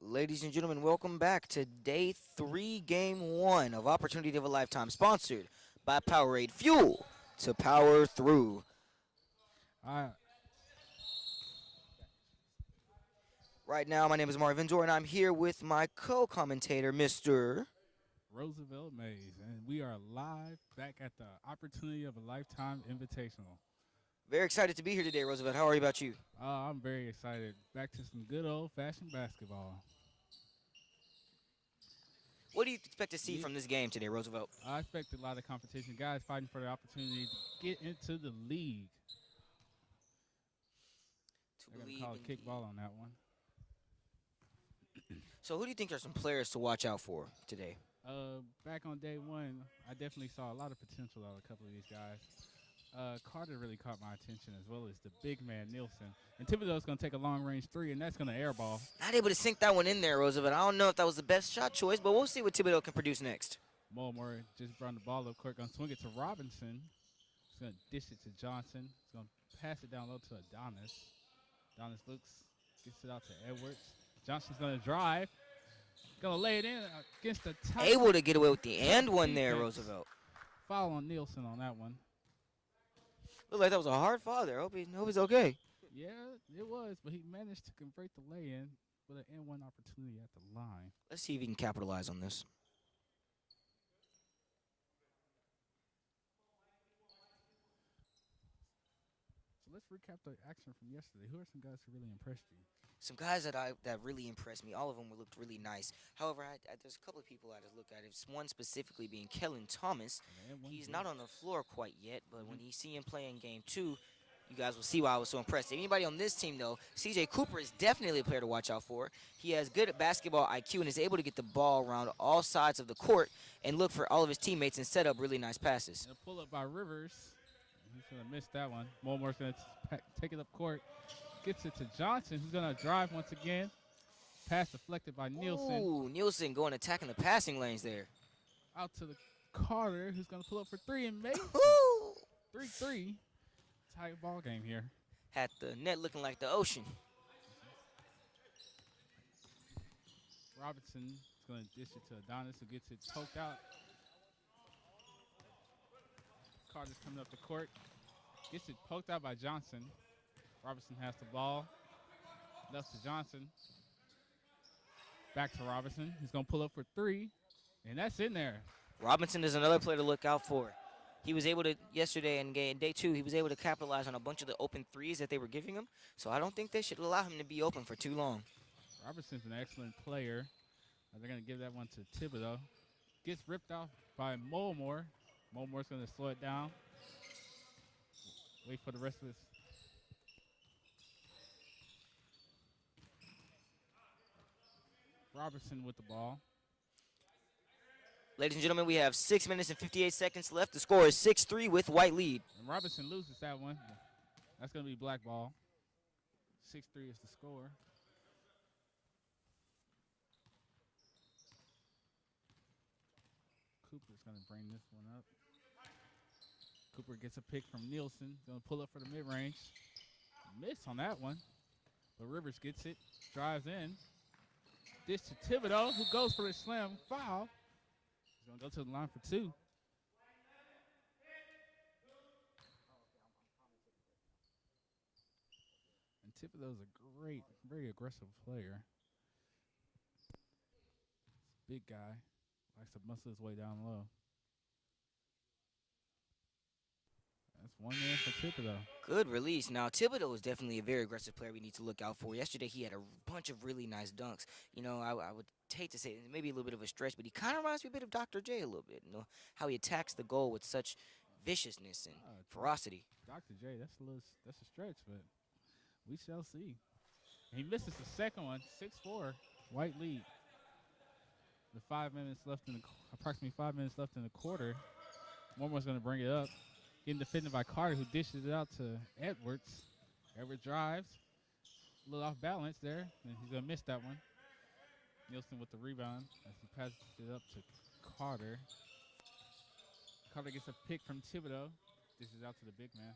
Ladies and gentlemen, welcome back to day three, game one of Opportunity of a Lifetime, sponsored by Powerade Fuel to power through. I Right now, my name is Marvin Dor, and I'm here with my co-commentator, Mr. Roosevelt Mays, and we are live back at the Opportunity of a Lifetime Invitational. Very excited to be here today, Roosevelt. How are you about you? I'm very excited. Back to some good old-fashioned basketball. What do you expect to see Yeah, from this game today, Roosevelt? I expect a lot of competition. Guys fighting for the opportunity to get into the league. To They're gonna believe call a indeed. kickball on that one. So, who do you think are some players to watch out for today? Back on day one, I definitely saw a lot of potential out of a couple of these guys. Carter really caught my attention as well as the big man Nielsen. And Thibodeau's going to take a long range three, and that's going to airball. Not able to sink that one in there, Roosevelt. I don't know if that was the best shot choice, but we'll see what Thibodeau can produce next. Mulmore just brought the ball up court, going to swing it to Robinson. He's going to dish it to Johnson. He's going to pass it down low to Adonis. Adonis looks, gets it out to Edwards. Johnson's going to drive. Going to lay it in against the top. Able to get away with the and one there, Defense. Roosevelt. Foul on Nielsen on that one. Looked like that was a hard foul there. Hope he's okay. Yeah, it was, but he managed to convert the lay-in with an N1 opportunity at the line. Let's see if he can capitalize on this. So let's recap the action from yesterday. Who are some guys who really impressed you? Some guys that really impressed me. All of them looked really nice. However, there's a couple of people I just look at. It's one specifically being Kellen Thomas. And N1 He's good. not on the floor quite yet, but when you see him play in game two, you guys will see why I was so impressed. Anybody on this team, though, C.J. Cooper is definitely a player to watch out for. He has good basketball IQ and is able to get the ball around all sides of the court and look for all of his teammates and set up really nice passes. And a pull-up by Rivers. He's going to miss that one. Mulmore's going to take it up court. Gets it to Johnson, who's going to drive once again. Pass deflected by Nielsen. Ooh, Nielsen going attacking the passing lanes there. Out to the Carter, who's going to pull up for three and make Ooh. 3-3. Tight ball game here. Had the net looking like the ocean. Robinson is going to dish it to Adonis, who gets it poked out. Carter's coming up the court. Gets it poked out by Johnson. Robinson has the ball. Left to Johnson. Back to Robinson. He's going to pull up for three. And that's in there. Robinson is another player to look out for. He was able to, yesterday in day two, he was able to capitalize on a bunch of the open threes that they were giving him. So I don't think they should allow him to be open for too long. Robinson's an excellent player. They're going to give that one to Thibodeau. Gets ripped off by Mulmore. Mulmore's going to slow it down. Wait for the rest of this. Robinson with the ball. Ladies and gentlemen, we have 6 minutes and 58 seconds left. The score is 6-3 with White lead. And Robinson loses that one. That's going to be black ball. 6-3 is the score. Cooper's going to bring this one up. Cooper gets a pick from Nielsen. Going to pull up for the mid-range. Miss on that one. But Rivers gets it. Drives in. Dish to Thibodeau, who goes for a slam foul. He's going to go to the line for two. And Thibodeau's a great, very aggressive player. Big guy. Likes to muscle his way down low. That's one man for Thibodeau. Good release. Now, Thibodeau is definitely a very aggressive player we need to look out for. Yesterday, he had a bunch of really nice dunks. You know, I would hate to say it, maybe a little bit of a stretch, but he kind of reminds me a bit of Dr. J a little bit. You know, how he attacks the goal with such viciousness and ferocity. Dr. J, that's a stretch, but we shall see. And he misses the second one, 6-4, White lead. With 5 minutes left approximately 5 minutes left in the quarter. Momo's going to bring it up. Getting defended by Carter, who dishes it out to Edwards. Edwards drives. A little off balance there, and he's going to miss that one. Nielsen with the rebound as he passes it up to Carter. Carter gets a pick from Thibodeau. Dishes out to the big man.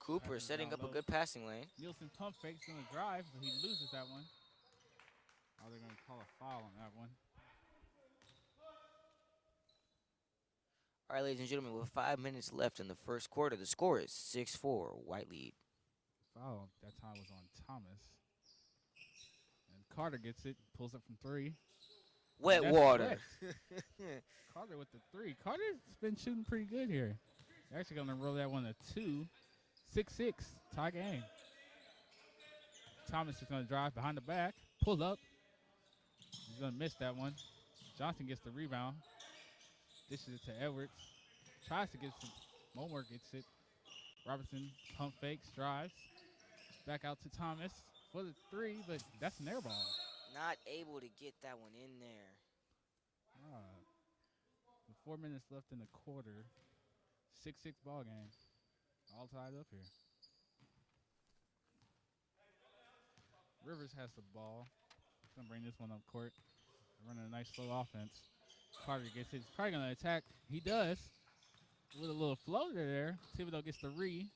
Cooper Passes setting down up a low. good passing lane. Nielsen pump fakes on the drive, but he loses that one. Oh, they're going to call a foul on that one. All right, ladies and gentlemen, with 5 minutes left in the first quarter, the score is 6-4, White lead. Foul that time was on Thomas. And Carter gets it, pulls up from 3. Wet water. Wet. Carter with the 3. Carter's been shooting pretty good here. They're actually going to roll that one to 2. 6-6, tie game. Thomas is going to drive behind the back, pull up. He's going to miss that one. Johnson gets the rebound. Dishes it to Edwards. Tries to get some. Momor gets it. Robinson pump fakes, drives. Back out to Thomas for the 3, but that's an air ball. Not able to get that one in there. With 4 minutes left in the quarter. 6-6 ball game. All tied up here. Rivers has the ball. He's going to bring this one up court. They're running a nice slow offense. Carter gets it. He's probably going to attack. He does. With a little floater there. Thibodeau gets the re.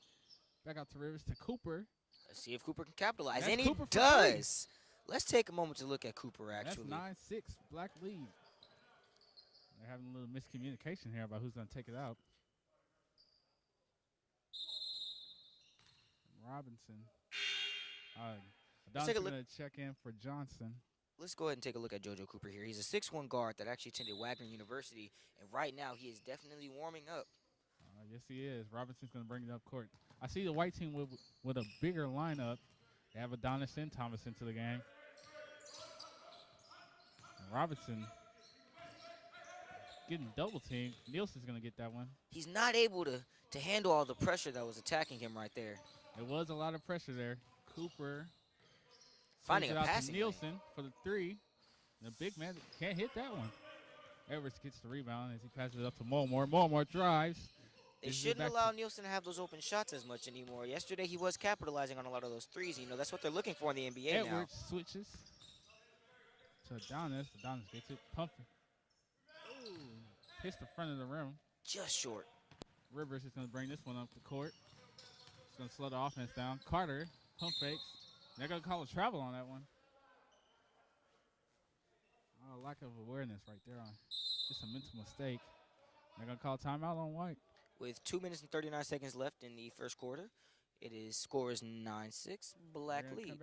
Back out to Rivers to Cooper. Let's see if Cooper can capitalize. That's And Cooper he for does. Let's take a moment to look at Cooper, actually. That's 9-6, Black lead. They're having a little miscommunication here about who's going to take it out. Robinson. Don's going to check in for Johnson. Let's go ahead and take a look at JoJo Cooper here. He's a 6'1 guard that actually attended Wagner University, and right now he is definitely warming up. Yes, he is. Robinson's going to bring it up court. I see the white team with a bigger lineup. They have Adonis and Thomas into the game. And Robinson getting double teamed. Nielsen's going to get that one. He's not able to handle all the pressure that was attacking him right there. There was a lot of pressure there. Cooper finding a out passing to Nielsen lane for the 3. The big man can't hit that one. Edwards gets the rebound as he passes it up to Mulmore. Mulmore drives. They shouldn't allow Nielsen to have those open shots as much anymore. Yesterday he was capitalizing on a lot of those threes. You know, that's what they're looking for in the NBA now. Edwards switches to Adonis. Adonis gets it. Pumping. Ooh. Hits the front of the rim. Just short. Rivers is going to bring this one up the court. He's going to slow the offense down. Carter, pump fakes. They're going to call a travel on that one. Oh, lack of awareness right there. Just a mental mistake. They're going to call timeout on White. With 2 minutes and 39 seconds left in the first quarter, score is 9-6, Black lead.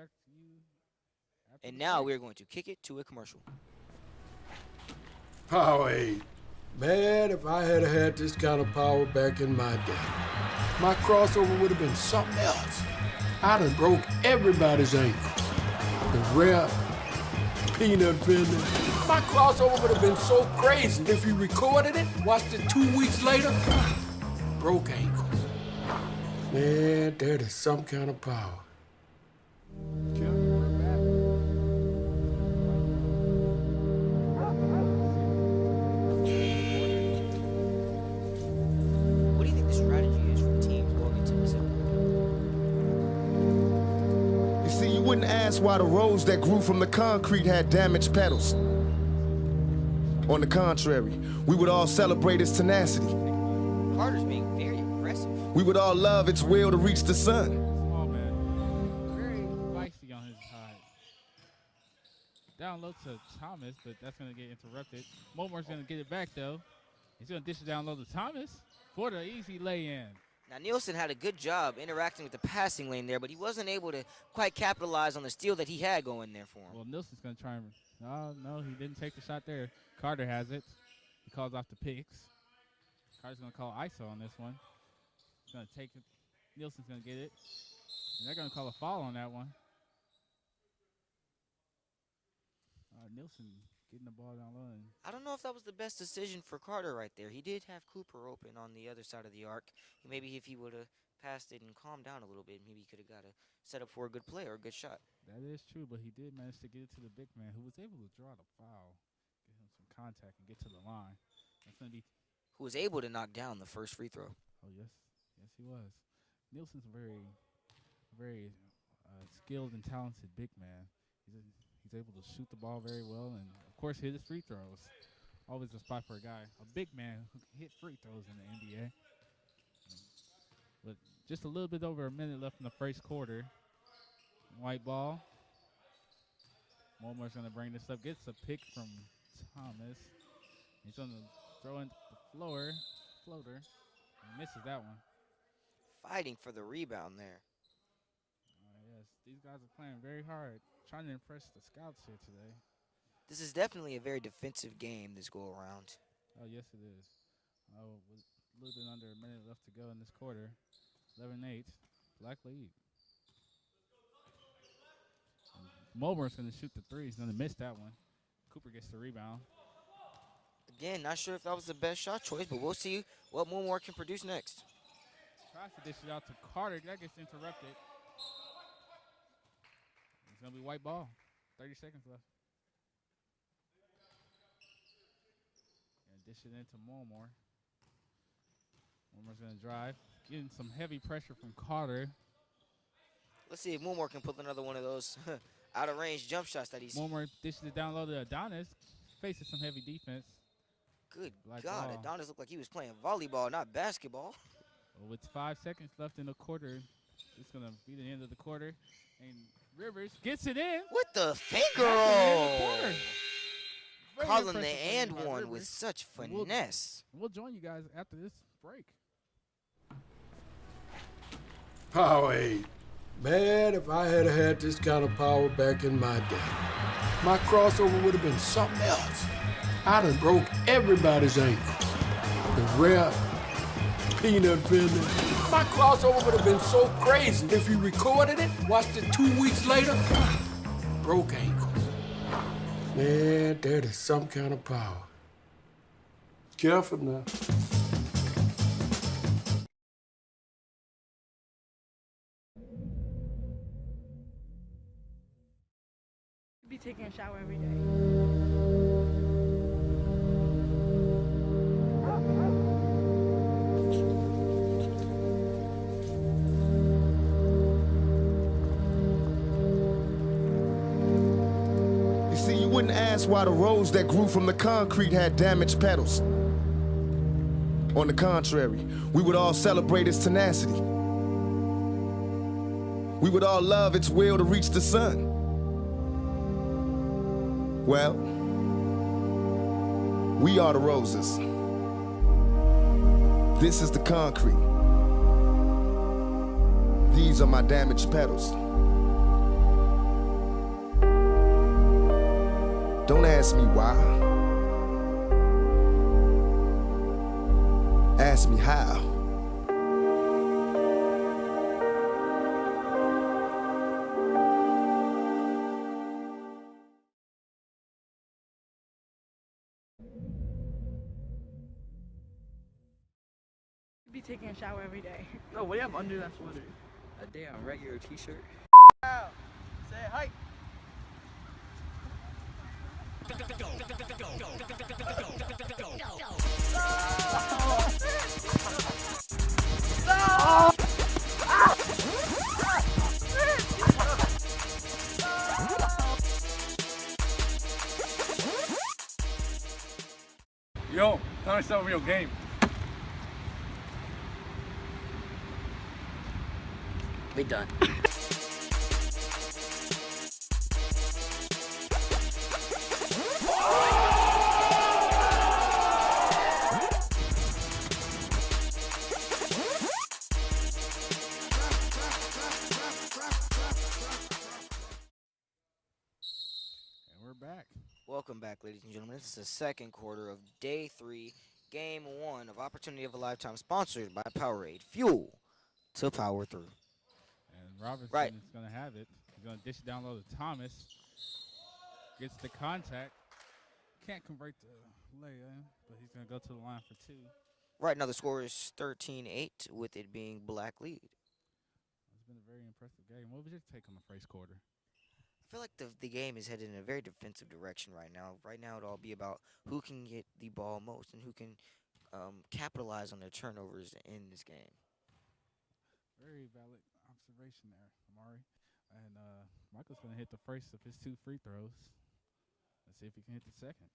And now we're going to kick it to a commercial. Powerade. Man, if I had had this kind of power back in my day, my crossover would have been something else. I'd have broke everybody's ankles. The rep, peanut vendor. My crossover would have been so crazy. If you recorded it, watched it 2 weeks later, broke ankles. Man, that is some kind of power. What do you think the strategy is for teams going into this episode? You see, you wouldn't ask why the rose that grew from the concrete had damaged petals. On the contrary, we would all celebrate its tenacity. Carter's being very aggressive. We would all love its will to reach the sun. Small man. Very feisty on his side. Down low to Thomas, but that's going to get interrupted. Momore's going to get it back, though. He's going to dish it down low to Thomas for the easy lay-in. Now, Nielsen had a good job interacting with the passing lane there, but he wasn't able to quite capitalize on the steal that he had going there for him. Well, Nielsen's going to try and... No, he didn't take the shot there. Carter has it. He calls off the picks. Carter's going to call ISO on this one. He's going to take it. Nielsen's going to get it. And they're going to call a foul on that one. Nielsen getting the ball down low. I don't know if that was the best decision for Carter right there. He did have Cooper open on the other side of the arc. Maybe if he would have passed it and calmed down a little bit, maybe he could have got a setup for a good play or a good shot. That is true, but he did manage to get it to the big man, who was able to draw the foul, get him some contact, and get to the line. That's going to be... Who was able to knock down the first free throw. Oh, yes. Yes, he was. Nielsen's a very skilled and talented big man. He's able to shoot the ball very well and, of course, hit his free throws. Always a spot for a guy, a big man who can hit free throws in the NBA. But Just a little bit over a minute left in the first quarter. White ball. Mulmore's going to bring this up. Gets a pick from Thomas. He's going to throw in the floater. He misses that one. Fighting for the rebound there. Yes, these guys are playing very hard, trying to impress the scouts here today. This is definitely a very defensive game this go around. Oh, yes, it is. With a little bit under a minute left to go in this quarter. 11-8, Black lead. Mulber's going to shoot the three. He's going to miss that one. Cooper gets the rebound. Again, not sure if that was the best shot choice, but we'll see what Moore can produce next. Tries to dish it out to Carter. That gets interrupted. It's going to be white ball. 30 seconds left. And dish it into Mulmore. Mulmore's going to drive. Getting some heavy pressure from Carter. Let's see if Moore can put another one of those out of range jump shots that he's. Mulmore dishes it down low to Adonis. Faces some heavy defense. Good Black God, ball. Adonis looked like he was playing volleyball, not basketball. Well, with 5 seconds left in the quarter, it's going to be the end of the quarter. And Rivers gets it in. With the finger roll. Calling the and one with such finesse. We'll join you guys after this break. Powerade. Man, if I had had this kind of power back in my day, my crossover would have been something else. I done broke everybody's ankle. The rap, peanut fender. My crossover would have been so crazy. If you recorded it, watched it 2 weeks later, broke ankles. Man, that is some kind of power. Careful now. Be taking a shower every day. You see, you wouldn't ask why the rose that grew from the concrete had damaged petals. On the contrary, we would all celebrate its tenacity. We would all love its will to reach the sun. Well, we are the roses. This is the concrete. These are my damaged petals. Don't ask me why. Ask me how. Be taking a shower every day. No, what do you have under that sweater? A damn regular t-shirt. Say hi. Yo, time to start a real game. We done. And we're back. Welcome back, ladies and gentlemen. This is the second quarter of day 3, game 1 of Opportunity of a Lifetime, sponsored by Powerade. Fuel to power through. And Robinson Right. is going to have it. He's going to dish it down low to Thomas. Gets the contact. Can't convert the lay-in, but he's going to go to the line for 2. Right now, the score is 13-8, with it being Black lead. It's been a very impressive game. What was your take on the first quarter? I feel like the game is headed in a very defensive direction right now. Right now, it'll all be about who can get the ball most and who can capitalize on their turnovers in this game. Very valid observation there, Amari. And Michael's going to hit the first of his 2 free throws. Let's see if he can hit the second.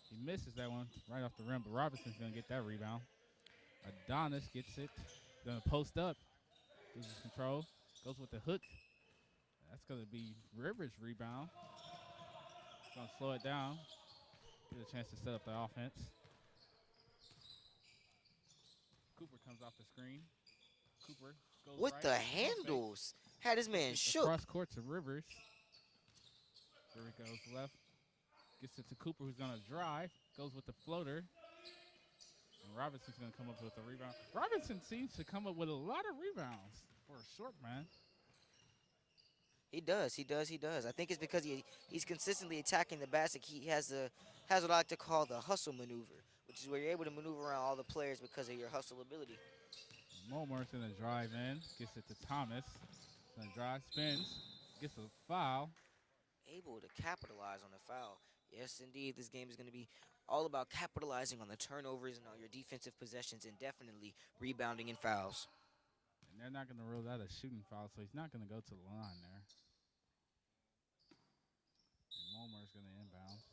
He misses that one right off the rim, but Robinson's going to get that rebound. Adonis gets it. Gonna post up. Loses control. Goes with the hook. That's gonna be Rivers' rebound. Gonna slow it down. Get a chance to set up the offense. Cooper comes off the screen. Cooper goes With right. the Pump fake. handles. Had his man Gets shook. across court to Rivers. Rivers goes left. Gets it to Cooper, who's gonna drive. Goes with the floater. And Robinson's gonna come up with a rebound. Robinson seems to come up with a lot of rebounds for a short man. He does. I think it's because he's consistently attacking the basket. He has what I like to call the hustle maneuver, which is where you're able to maneuver around all the players because of your hustle ability. Momore's gonna drive in, gets it to Thomas. Gonna drive, spins, gets a foul. Able to capitalize on the foul. Yes, indeed, this game is going to be all about capitalizing on the turnovers and on your defensive possessions and definitely rebounding and fouls. And they're not gonna rule that a shooting foul, so he's not gonna go to the line there. And Momore's gonna inbound.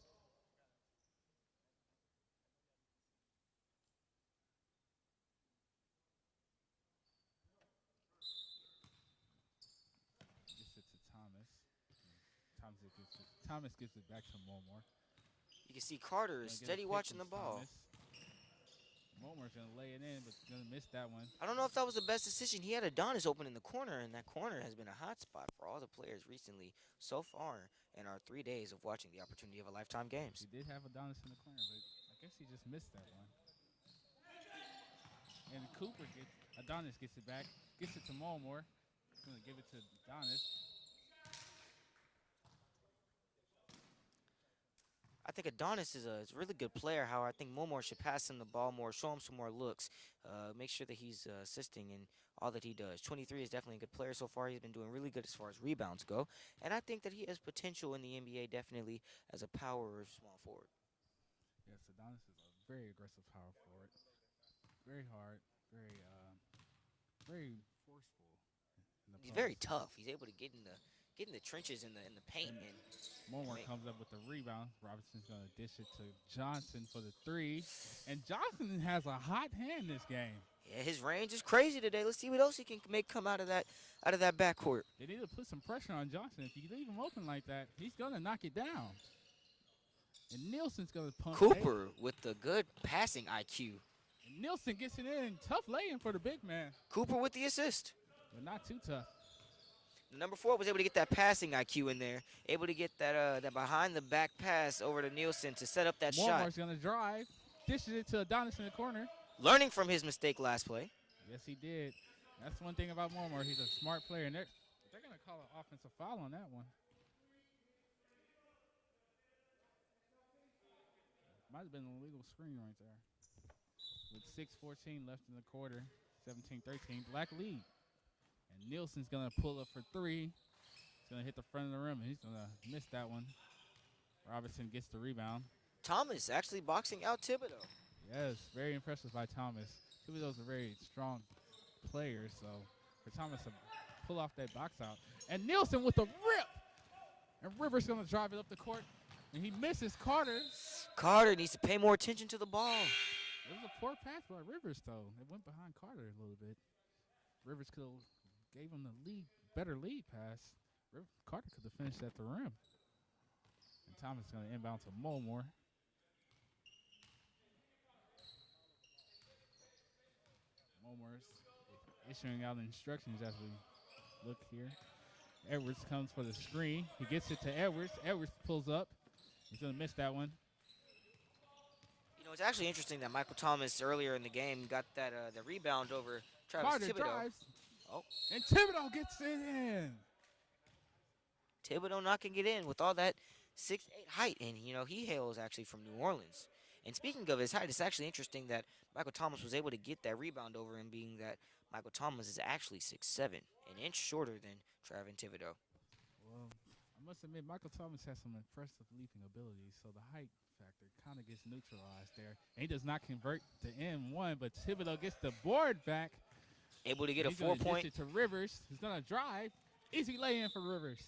Gets it to Thomas. Thomas gives it back to Momore. You can see Carter is steady watching the ball. Momore's going to lay it in, but going to miss that one. I don't know if that was the best decision. He had Adonis open in the corner, and that corner has been a hot spot for all the players recently so far in our 3 days of watching the Opportunity of a Lifetime games. He did have Adonis in the corner, but I guess he just missed that one. And Adonis gets it back, gets it to Momore. He's going to give it to Adonis. I think Adonis is a really good player. However, I think Momore should pass him the ball more, show him some more looks, make sure that he's assisting in all that he does. 23 is definitely a good player so far. He's been doing really good as far as rebounds go. And I think that he has potential in the NBA definitely as a power or small forward. Yes, Adonis is a very aggressive power forward. Very hard, very forceful. He's very tough. He's able to get in the trenches in the paint. And Momore comes up with the rebound. Robinson's going to dish it to Johnson for the three. And Johnson has a hot hand this game. Yeah, his range is crazy today. Let's see what else he can come out of that backcourt. They need to put some pressure on Johnson. If you leave him open like that, he's going to knock it down. And Nielsen's going to pump Cooper with the good passing IQ. And Nielsen gets it in. Tough lay-in for the big man. Cooper with the assist. But not too tough. Number 4 was able to get that passing IQ in there, able to get that behind the back pass over to Nielsen to set up that shot. Momore's gonna drive, dishes it to Adonis in the corner. Learning from his mistake last play. Yes, he did. That's one thing about Momore. He's a smart player, and they're gonna call an offensive foul on that one. Might have been an illegal screen right there. With 6:14 left in the quarter, 17-13, Black lead. And Nielsen's going to pull up for three. He's going to hit the front of the rim, and he's going to miss that one. Robinson gets the rebound. Thomas actually boxing out Thibodeau. Yes, very impressive by Thomas. Thibodeau's a very strong player, so for Thomas to pull off that box out. And Nielsen with the rip! And Rivers going to drive it up the court, and he misses Carter. Carter needs to pay more attention to the ball. It was a poor pass by Rivers, though. It went behind Carter a little bit. Rivers could have gave him the better lead pass. Carter could have finished at the rim. And Thomas is going to inbound to Momore. Momore's issuing out instructions as we look here. Edwards comes for the screen. He gets it to Edwards. Edwards pulls up. He's going to miss that one. You know, it's actually interesting that Michael Thomas earlier in the game got that the rebound over Travis Carter Thibodeau. drives. Oh. And Thibodeau gets it in. Thibodeau knocking it in with all that 6'8" height. And, you know, he hails actually from New Orleans. And speaking of his height, it's actually interesting that Michael Thomas was able to get that rebound over him, being that Michael Thomas is actually 6'7", an inch shorter than Travis Thibodeau. Well, I must admit, Michael Thomas has some impressive leaping abilities, so the height factor kind of gets neutralized there. And he does not convert to M1, but Thibodeau gets the board back. Able to get a He's 4-point. It to Rivers. He's going to drive. Easy lay-in for Rivers.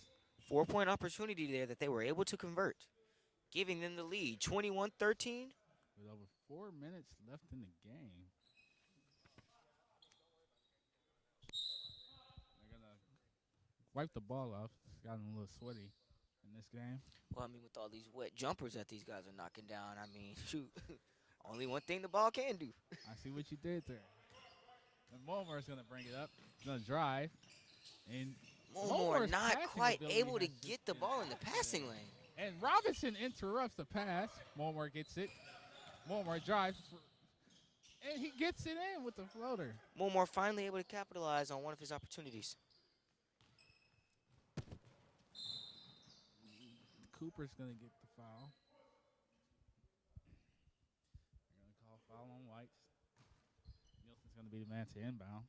4-point opportunity there that they were able to convert, giving them the lead, 21-13. With over 4 minutes left in the game. wipe the ball off. It's gotten a little sweaty in this game. Well, I mean, with all these wet jumpers that these guys are knocking down, I mean, shoot, only one thing the ball can do. I see what you did there. And Mulmer is going to bring it up. He's going to drive. And Mulmore Mulmore's not passing quite ability able to has just get the been ball in the passing good. lane. And Robinson interrupts the pass. Mulmore gets it. Mulmore drives. And he gets it in with the floater. Mulmore finally able to capitalize on one of his opportunities. Cooper's going to get the foul. They're going to call foul on Whites. Nielsen's going to be the man to inbound.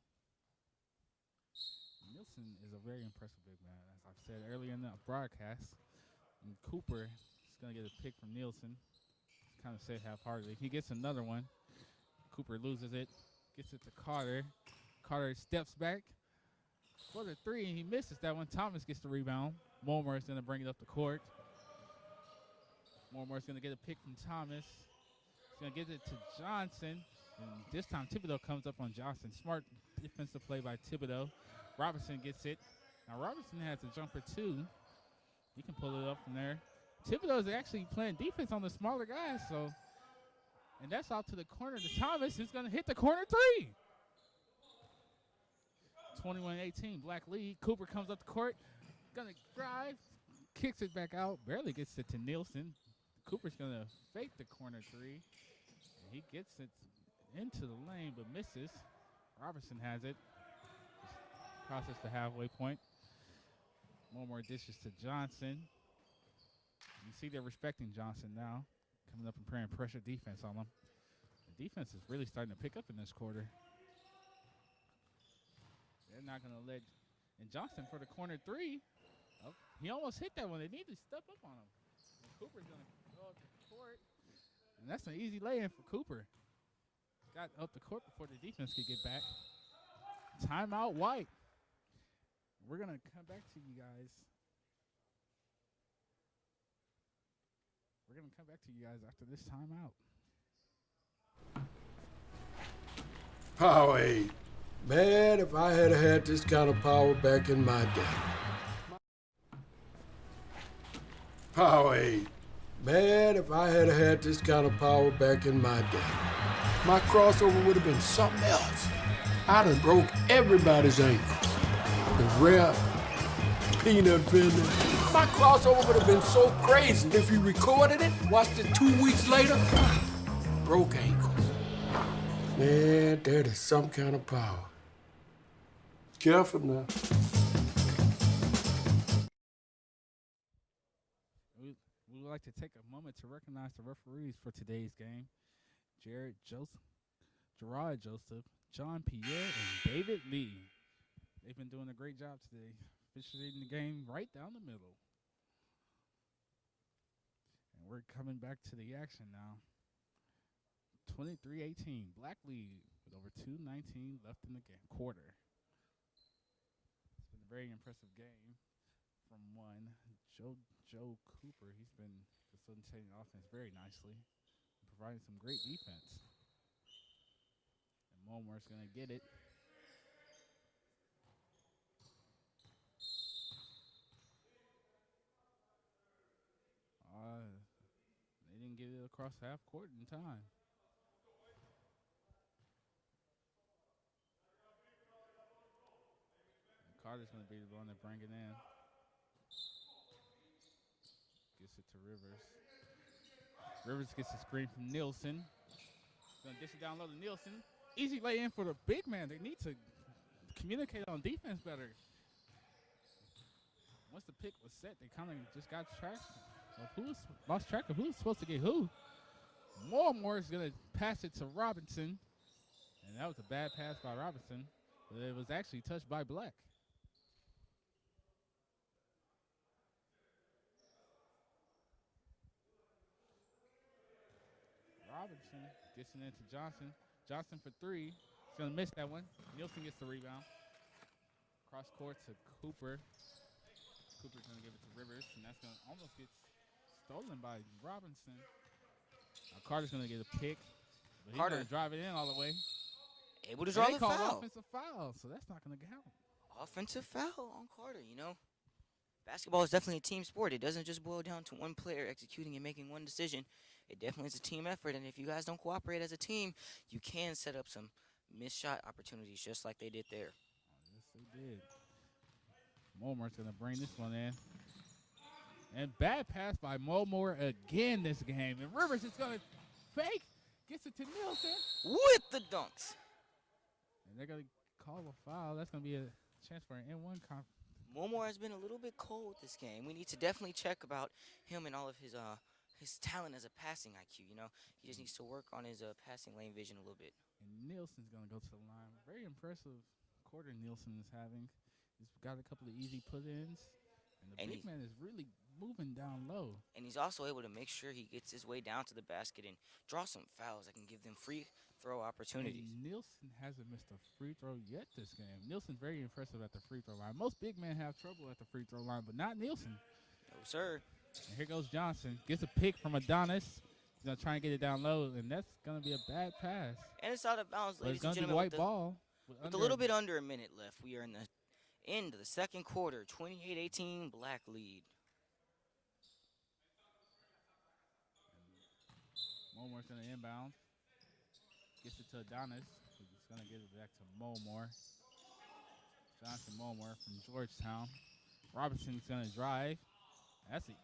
Nielsen is a very impressive big man, as I've said earlier in the broadcast. And Cooper is going to get a pick from Nielsen. Kind of said half-heartedly. He gets another one. Cooper loses it, gets it to Carter. Carter steps back for the three, and he misses that one. Thomas gets the rebound. Mulmer is going to bring it up the court. Mulmer is going to get a pick from Thomas. He's going to get it to Johnson. And this time Thibodeau comes up on Johnson. Smart defensive play by Thibodeau. Robinson gets it. Now Robinson has a jumper too. He can pull it up from there. Thibodeau is actually playing defense on the smaller guys, so. And that's out to the corner to Thomas, who's going to hit the corner three. 21-18, Black lead. Cooper comes up the court, going to drive, kicks it back out, barely gets it to Nielsen. Cooper's going to fake the corner three. And he gets it into the lane but misses. Robertson has it. Just process the halfway point. One more dishes to Johnson. You see they're respecting Johnson now. Coming up and playing pressure defense on them. The defense is really starting to pick up in this quarter. They're not going to let. And Johnson for the corner three. Oh, he almost hit that one. They need to step up on him. And Cooper's going to go up the court. And that's an easy lay-in for Cooper. Got up the court before the defense could get back. Timeout, White. We're going to come back to you guys. We're going to come back to you guys after this timeout. Powerade. Man, if I had had this kind of power back in my day. Powerade. Man, if I had had this kind of power back in my day. My crossover would have been something else. I'd have broke everybody's ankle. The rep, peanut fender. My crossover would have been so crazy. If you recorded it, watched it 2 weeks later, broke ankles. Man, that is some kind of power. Careful now. We would like to take a moment to recognize the referees for today's game. Gerard Joseph, John Pierre, and David Lee. They've been doing a great job today, officiating the game right down the middle. And we're coming back to the action now. 23-18, Black lead with over 2:19 left in the game, quarter. It's been a very impressive game from one. Joe Cooper, he's been facilitating offense very nicely and providing some great defense. And Mulmer's going to get it. They didn't get it across half court in time. And Carter's going to be the one to bring it in. Gets it to Rivers. Rivers gets a screen from Nielsen. Going to dish it down low to Nielsen. Easy lay in for the big man. They need to communicate on defense better. Once the pick was set, they kind of just got track of lost track of who's supposed to get who. Moore is going to pass it to Robinson. And that was a bad pass by Robinson. But it was actually touched by Black. Robinson gets it into Johnson. Johnson for three. He's going to miss that one. Nielsen gets the rebound. Cross court to Cooper. Cooper's going to give it to Rivers, and that's going to almost get stolen by Robinson. Now Carter's going to get a pick, but he's going to drive it in all the way. Able to draw the called foul. Offensive foul, so that's not going to count. Offensive foul on Carter, you know. Basketball is definitely a team sport. It doesn't just boil down to one player executing and making one decision. It definitely is a team effort, and if you guys don't cooperate as a team, you can set up some missed shot opportunities just like they did there. Yes, they did. Momore's going to bring this one in. And bad pass by Momore again this game. And Rivers is going to fake. Gets it to Nielsen. With the dunks. And they're going to call a foul. That's going to be a chance for an N1 conference. Momore has been a little bit cold this game. We need to definitely check about him and all of his talent as a passing IQ. You know, he just needs to work on his passing lane vision a little bit. And Nielsen's going to go to the line. Very impressive quarter Nielsen is having. He's got a couple of easy put-ins. And the big man is really moving down low. And he's also able to make sure he gets his way down to the basket and draw some fouls that can give them free throw opportunities. And Nielsen hasn't missed a free throw yet this game. Nielsen's very impressive at the free throw line. Most big men have trouble at the free throw line, but not Nielsen. No, sir. And here goes Johnson. Gets a pick from Adonis. He's going to try and get it down low, and that's going to be a bad pass. And it's out of bounds, ladies and gentlemen. White ball. With a little bit under a minute left, we are in the end of the second quarter. 28-18, Black lead. Momore's going to inbound. Gets it to Adonis. He's going to get it back to Momore. Johnson Momore from Georgetown. Robinson's going to drive. That's it.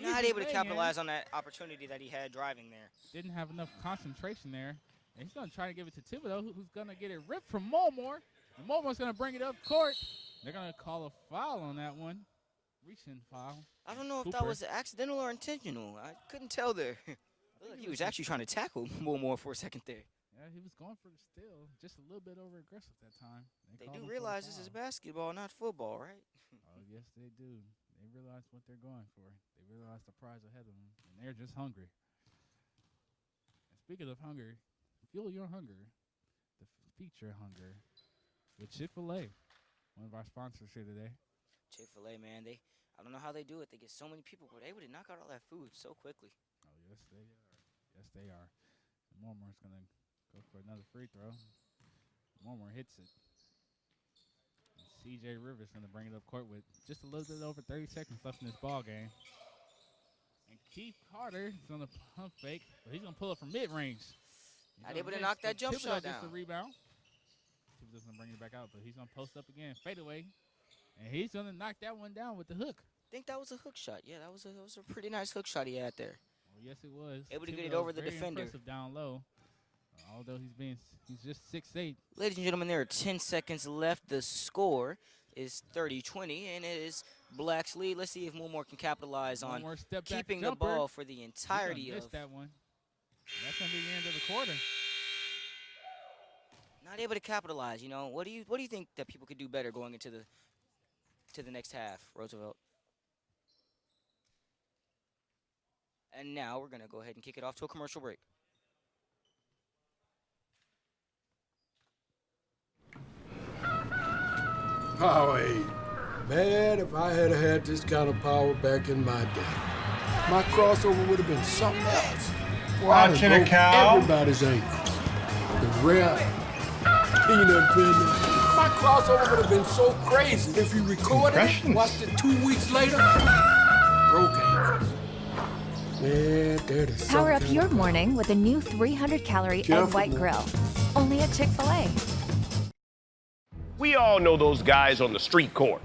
Not able to capitalize on that opportunity that he had driving there. Didn't have enough concentration there. And he's going to try to give it to Thibodeau, who's going to get it ripped from Momore. And Momore's going to bring it up court. They're going to call a foul on that one. Reaching foul. I don't know if that was accidental or intentional. I couldn't tell there. Looked like he was actually trying to tackle Momore for a second there. Yeah, he was going for the steal. Just a little bit over-aggressive that time. They do realize this is basketball, not football, right? Oh, yes, they do. They realize what they're going for. They realize the prize ahead of them, and they're just hungry. And speaking of hunger, fuel your hunger. Feed your hunger with Chick-fil-A, one of our sponsors here today. Chick-fil-A, man, I don't know how they do it. They get so many people, but they're able to knock out all that food so quickly. Oh, yes, they are. Yes, they are. And Momore's going to go for another free throw. Momore hits it. C.J. Rivers going to bring it up court with just a little bit over 30 seconds left in this ball game. And Keith Carter is going to pump fake, but he's going to pull up from mid-range. Not able to knock that jump shot down. Gets the rebound. Thibodeau's going to bring it back out, but he's going to post up again, fade away. And he's going to knock that one down with the hook. I think that was a hook shot. Yeah, that was a pretty nice hook shot he had there. Oh, yes, it was. Able to get it over the defender. Impressive down low. Although he's just 6'8". Ladies and gentlemen, there are 10 seconds left. The score is 30-20, and it is Black's lead. Let's see if Momore can capitalize on keeping the ball for the entirety of that one. That's going to be the end of the quarter. Not able to capitalize. You know, what do you think that people could do better going into the next half, Roosevelt? And now we're going to go ahead and kick it off to a commercial break. Powerade. Man, if I had this kind of power back in my day, my crossover would have been something else. Watching a cow. Everybody's ankle. The rare peanut butter. My crossover would have been so crazy. If you recorded it, watched it 2 weeks later, broke ankles. Man, power up your morning with a new 300-calorie egg white grill. Only at Chick-fil-A. We all know those guys on the street court.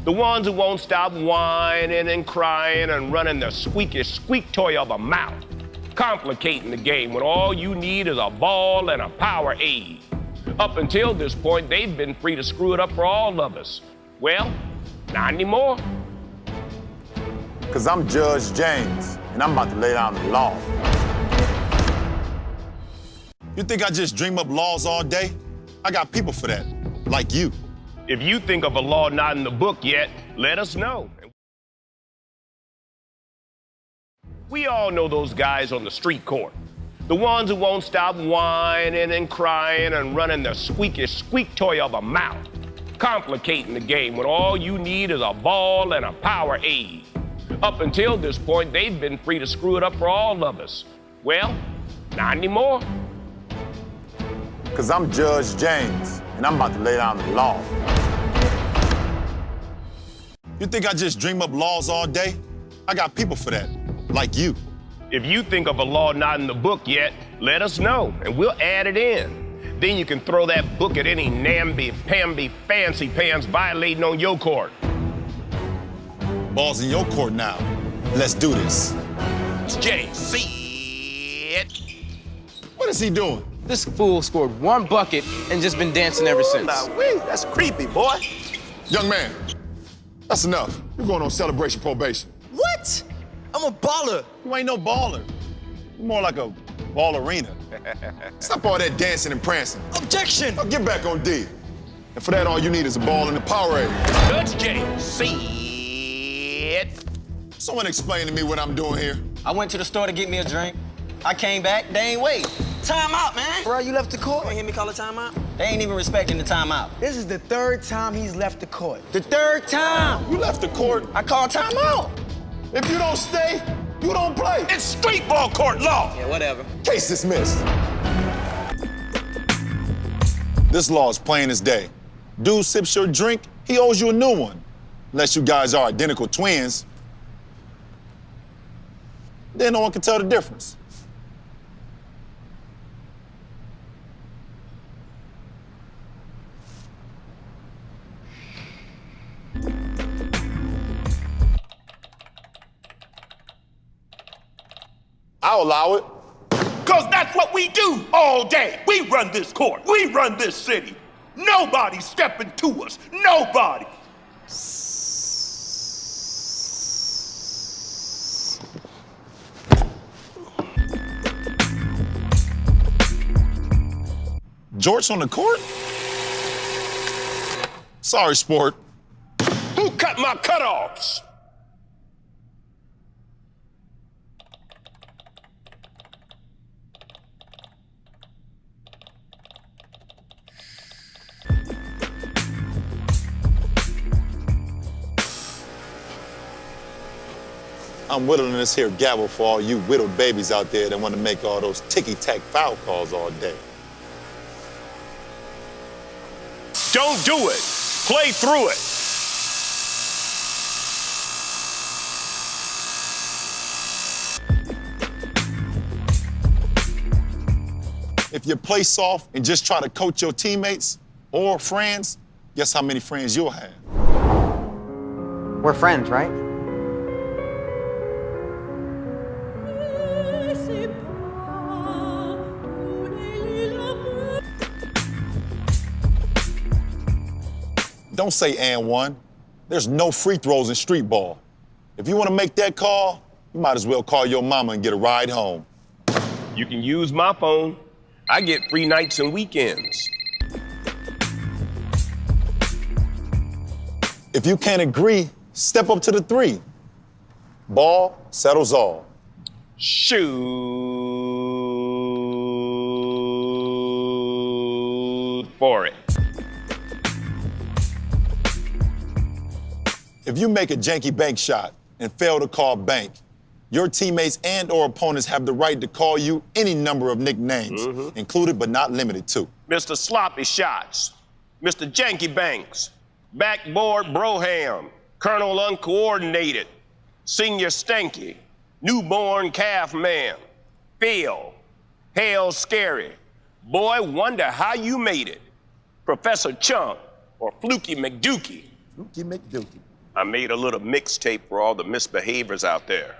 The ones who won't stop whining and crying and running the squeakiest squeak toy of a mouth, complicating the game when all you need is a ball and a Powerade. Up until this point, they've been free to screw it up for all of us. Well, not anymore. Because I'm Judge James, and I'm about to lay down the law. You think I just dream up laws all day? I got people for that. Like you. If you think of a law not in the book yet, let us know. We all know those guys on the street court. The ones who won't stop whining and crying and running the squeakiest squeak toy of a mouth, complicating the game when all you need is a ball and a Powerade. Up until this point, they've been free to screw it up for all of us. Well, not anymore. Because I'm Judge James, and I'm about to lay down the law. You think I just dream up laws all day? I got people for that, like you. If you think of a law not in the book yet, let us know, and we'll add it in. Then you can throw that book at any namby-pamby fancy pants violating on your court. Ball's in your court now. Let's do this. Jay, see it. What is he doing? This fool scored 1 bucket and just been dancing ever since. That's creepy, boy. Young man, that's enough. You're going on celebration probation. What? I'm a baller. You ain't no baller. You're more like a ballerina. Stop all that dancing and prancing. Objection! Now get back on D. And for that, all you need is a ball in the power area. Judge Jay, see it. Someone explain to me what I'm doing here. I went to the store to get me a drink. I came back, they ain't wait. Time out, man. Bro, you left the court. You hear me call a timeout? They ain't even respecting the timeout. This is the 3rd time he's left the court. The 3rd time. You left the court. I called timeout. If you don't stay, you don't play. It's street ball court law. Yeah, whatever. Case dismissed. This law is plain as day. Dude sips your drink, he owes you a new one. Unless you guys are identical twins. Then no one can tell the difference. I'll allow it. Because that's what we do all day. We run this court. We run this city. Nobody's stepping to us. Nobody. George on the court? Sorry, sport. Who cut my cutoffs? I'm whittling this here gavel for all you whittled babies out there that want to make all those ticky-tack foul calls all day. Don't do it. Play through it. If you play soft and just try to coach your teammates or friends, guess how many friends you'll have? We're friends, right? Don't say and one. There's no free throws in street ball. If you want to make that call, you might as well call your mama and get a ride home. You can use my phone. I get free nights and weekends. If you can't agree, step up to the 3. Ball settles all. Shoot for it. If you make a janky bank shot and fail to call bank, your teammates and or opponents have the right to call you any number of nicknames, included but not limited to. Mr. Sloppy Shots, Mr. Janky Banks, Backboard Broham, Colonel Uncoordinated, Senior Stanky, Newborn Calf Man, Phil, Hell Scary, Boy Wonder How You Made It, Professor Chunk, or Fluky McDookie. Fluky McDookie. I made a little mixtape for all the misbehaviors out there.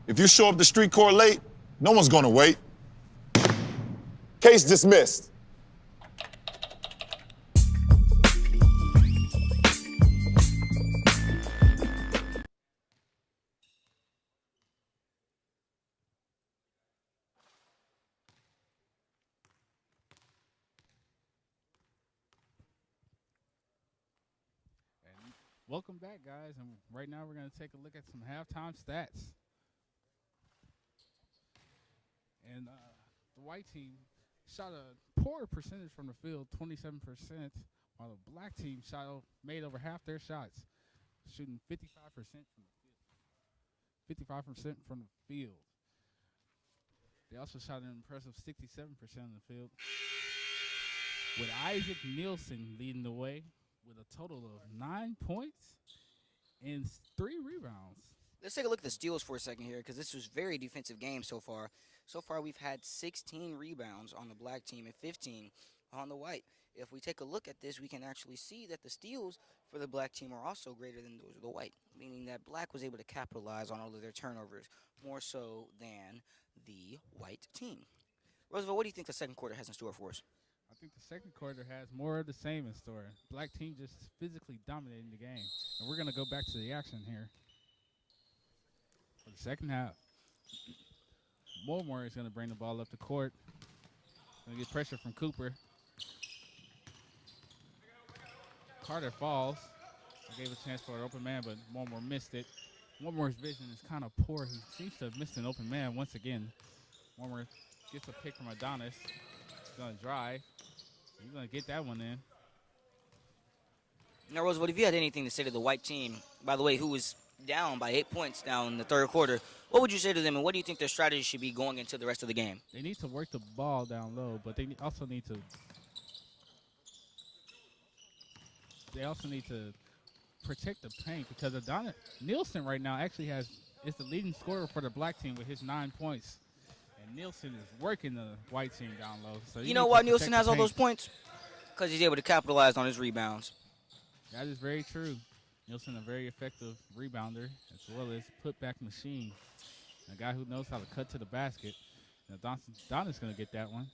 If you show up to street court late, no one's gonna wait. Case dismissed. Welcome back, guys. And right now we're going to take a look at some halftime stats. And the white team shot a poor percentage from the field, 27%, while the black team made over half their shots, shooting 55% from the field. 55% from the field. They also shot an impressive 67% in the field, with Isaac Nielsen leading the way with a total of 9 points and 3 rebounds. Let's take a look at the steals for a second here, because this was a very defensive game so far. So far, we've had 16 rebounds on the black team and 15 on the white. If we take a look at this, we can actually see that the steals for the black team are also greater than those of the white, meaning that black was able to capitalize on all of their turnovers more so than the white team. Roosevelt, what do you think the second quarter has in store for us? I think the second quarter has more of the same in store. Black team just physically dominating the game. And we're going to go back to the action here. For the second half, Moore is going to bring the ball up the court. Going to get pressure from Cooper. Carter falls. I gave a chance for an open man, but Moore missed it. Moore's vision is kind of poor. He seems to have missed an open man once again. Moore gets a pick from Adonis. He's going to drive. He's going to get that one in. Now, Roosevelt, if you had anything to say to the white team, by the way, who was down by 8 points down in the third quarter, what would you say to them, and what do you think their strategy should be going into the rest of the game? They need to work the ball down low, but they also need to protect the paint, because Adonis Nielsen right now actually is the leading scorer for the black team with his 9 points. And Nielsen is working the white team down low. So you know why Nielsen has all those points? Because he's able to capitalize on his rebounds. That is very true. Nielsen, a very effective rebounder, as well as putback machine. A guy who knows how to cut to the basket. And Adonis going to get that one.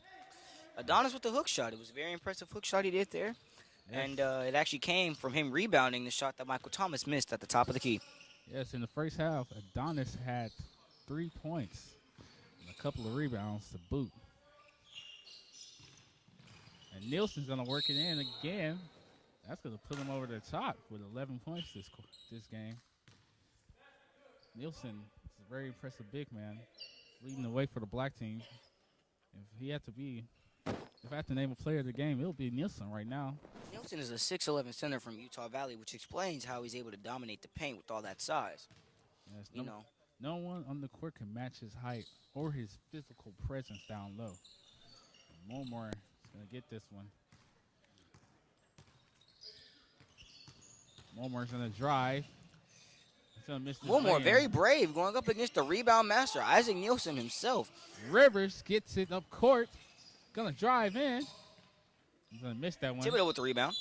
Adonis with the hook shot. It was a very impressive hook shot he did there. Yes. And it actually came from him rebounding the shot that Michael Thomas missed at the top of the key. Yes, in the first half, Adonis had 3 points and a couple of rebounds to boot. And Nielsen's going to work it in again. That's going to put him over the top with 11 points this game. Nielsen is a very impressive big man, leading the way for the black team. If I have to name a player of the game, it'll be Nielsen right now. Nielsen is a 6'11" center from Utah Valley, which explains how he's able to dominate the paint with all that size. Yes, no one on the court can match his height or his physical presence down low. Moore is going to get this one. Moore's going to drive. He's going to miss this Moore, very brave, going up against the rebound master, Isaac Nielsen himself. Rivers gets it up court. Going to drive in. He's going to miss that one. Thibodeau with the rebound.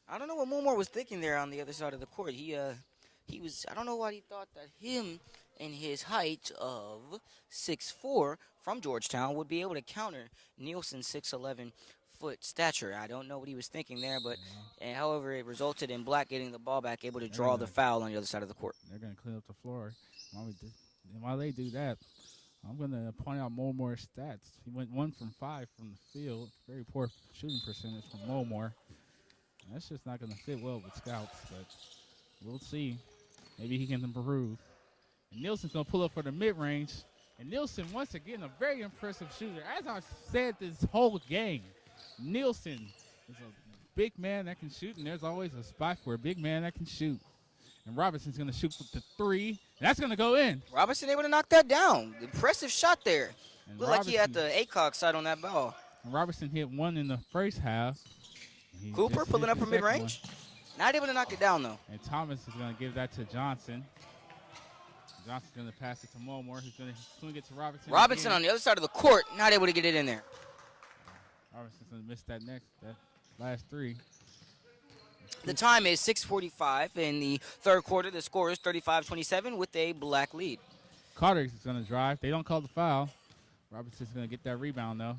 I don't know what Moore was thinking there on the other side of the court. He was, I don't know why he thought that him and his height of 6'4" from Georgetown would be able to counter Nielsen's 6'11" stature. I don't know what he was thinking there, but however, it resulted in Black getting the ball back, able to draw the foul on the other side of the court. They're going to clean up the floor. While they do that, I'm going to point out Moore's stats. He went 1 from 5 from the field. Very poor shooting percentage from Moore. That's just not going to fit well with scouts, but we'll see. Maybe he can improve. And Nielsen's going to pull up for the mid-range. And Nielsen, once again, a very impressive shooter. As I've said this whole game, Nielsen is a big man that can shoot, and there's always a spot for a big man that can shoot. And Robinson's going to shoot for the 3, and that's going to go in. Robinson able to knock that down. Impressive shot there. Looked like he had the ACOG side on that ball. And Robinson hit 1 in the first half. Cooper pulling up from mid-range. Not able to knock it down, though. And Thomas is going to give that to Johnson. Johnson's going to pass it to Moore, who's going to swing it to Robinson. Robinson again. on the other side of the court, not able to get it in there. Robinson's going to miss that last 3. The time is 6:45 in the third quarter. The score is 35-27 with a Black lead. Carter is going to drive. They don't call the foul. Robinson's going to get that rebound, though.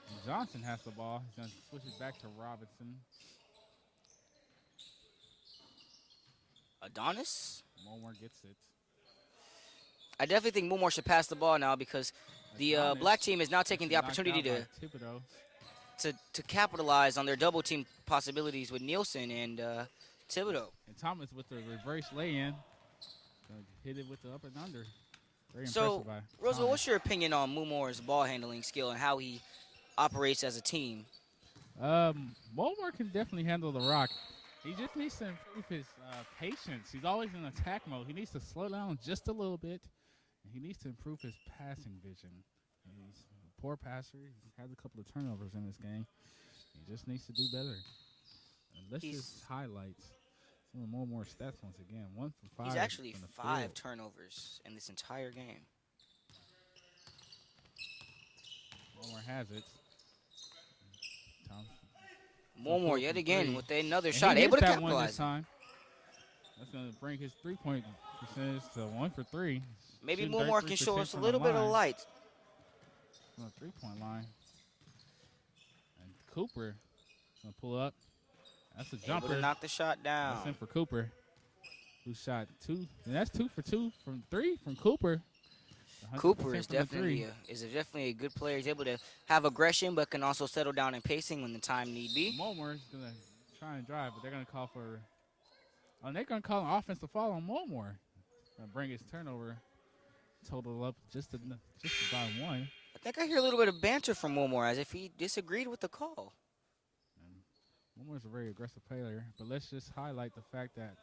And Johnson has the ball. He's going to switch it back to Robinson. Adonis? Moore gets it. I definitely think Moore should pass the ball now because the Black team is now taking the opportunity to. Thibodeau. to capitalize on their double team possibilities with Nielsen and Thibodeau. And Thomas with the reverse lay-in. Hit it with the up and under. Very So, impressive by Roosevelt, Thomas. what's your opinion on Moore's ball handling skill and how he operates as a team? Mulmore can definitely handle the rock. He just needs to improve his patience. He's always in attack mode. He needs to slow down just a little bit. And he needs to improve his passing vision. He's a poor passer. He has a couple of turnovers in this game. He just needs to do better. And let's just highlight some of Mulmore's stats once again. 1 for 5. He's actually from the 5 field. turnovers in this entire game. Mulmore has it. Mulmore yet again with another And shot, he able to missed that one capitalize. this time. That's going to bring his 3-point percentage to 1 for 3. Maybe Shooting Mulmore can show 33% us a from the little bit of line. light. On the 3-point line. And Cooper going to pull up. That's a jumper. Able to knock the shot down. That's in for Cooper, who shot 2. And that's 2 for 2 from 3 from Cooper. Cooper 100% is from the definitely definitely a good player. He's able to have aggression, but can also settle down in pacing when the time need be. Mulmore is going to try and drive, but they're going to call for. Oh, they're going to call an offensive foul on Mulmore. Going to bring his turnover total up just about 1. I think I hear a little bit of banter from Mulmore as if he disagreed with the call. Mulmore's a very aggressive player, but let's just highlight the fact that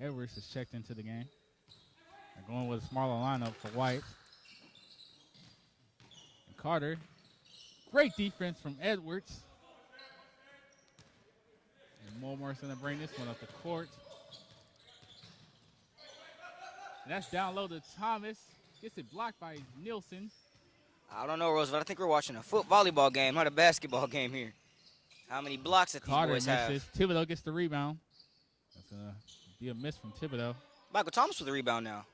Edwards has checked into the game. They're going with a smaller lineup for White. And Carter, great defense from Edwards. And Mulmore's going to bring this one up the court. And that's down low to Thomas. Gets it blocked by Nielsen. I don't know, Roosevelt. I think we're watching a volleyball game, not a basketball game here. How many blocks that these Carter boys misses. have? Thibodeau gets the rebound. That's going to be a miss from Thibodeau. Michael Thomas with the rebound now.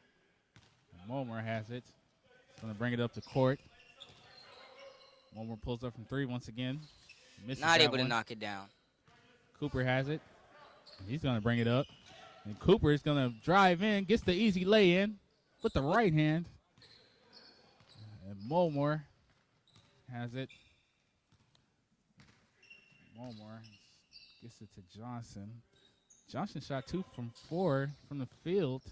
And Mulmore has it. He's going to bring it up to court. Mulmore pulls up from 3 once again. Misses Not that able to one. knock it down. Cooper has it. He's going to bring it up. And Cooper is going to drive in, gets the easy lay-in with the right hand. And Mulmore has it. Mulmore gets it to Johnson. Johnson shot 2 from 4 from the field.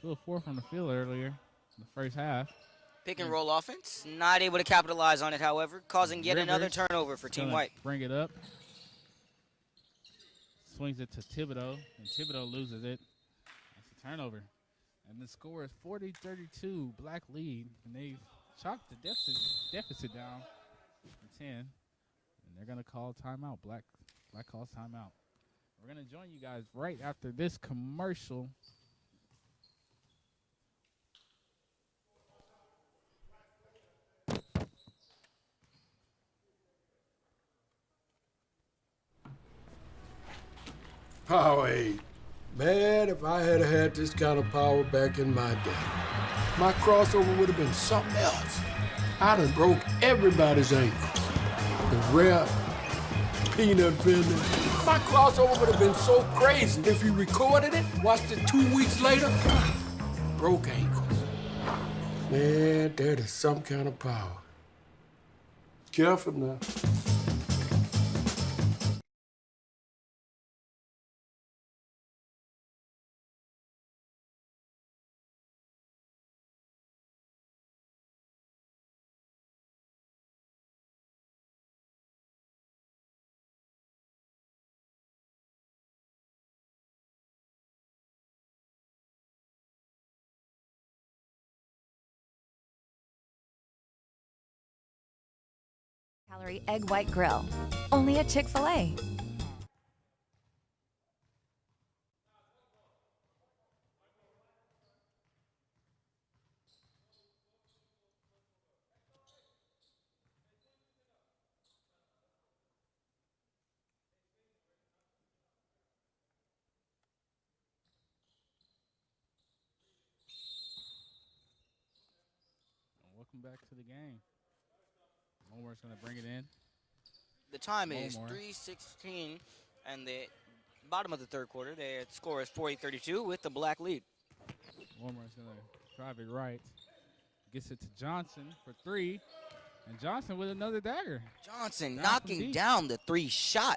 2 of 4 from the field earlier in the first half. Pick and roll offense. Not able to capitalize on it, however, causing yet another Rivers turnover for is Team gonna White. Bring it up. Swings it to Thibodeau, and Thibodeau loses it. That's a turnover. And the score is 40-32, Black lead. And they've chopped the deficit down to 10. And they're going to call timeout. Black calls timeout. We're going to join you guys right after this commercial. Powerade. Man, if I had had this kind of power back in my day, my crossover would have been something else. I done broke everybody's ankles. The rep, peanut vendor. My crossover would have been so crazy. If you recorded it, watched it 2 weeks later, broke ankles. Man, that is some kind of power. Careful now. Calorie egg white grill. Only at Chick-fil-A. Welcome back to the game. Mulmore's going to bring it in. The time is Mulmore. 3:16, and the bottom of the third quarter, the score is 40-32 with the Black lead. Mulmore's going to drive it right. Gets it to Johnson for 3. And Johnson with another dagger. Johnson knocking down the 3-shot.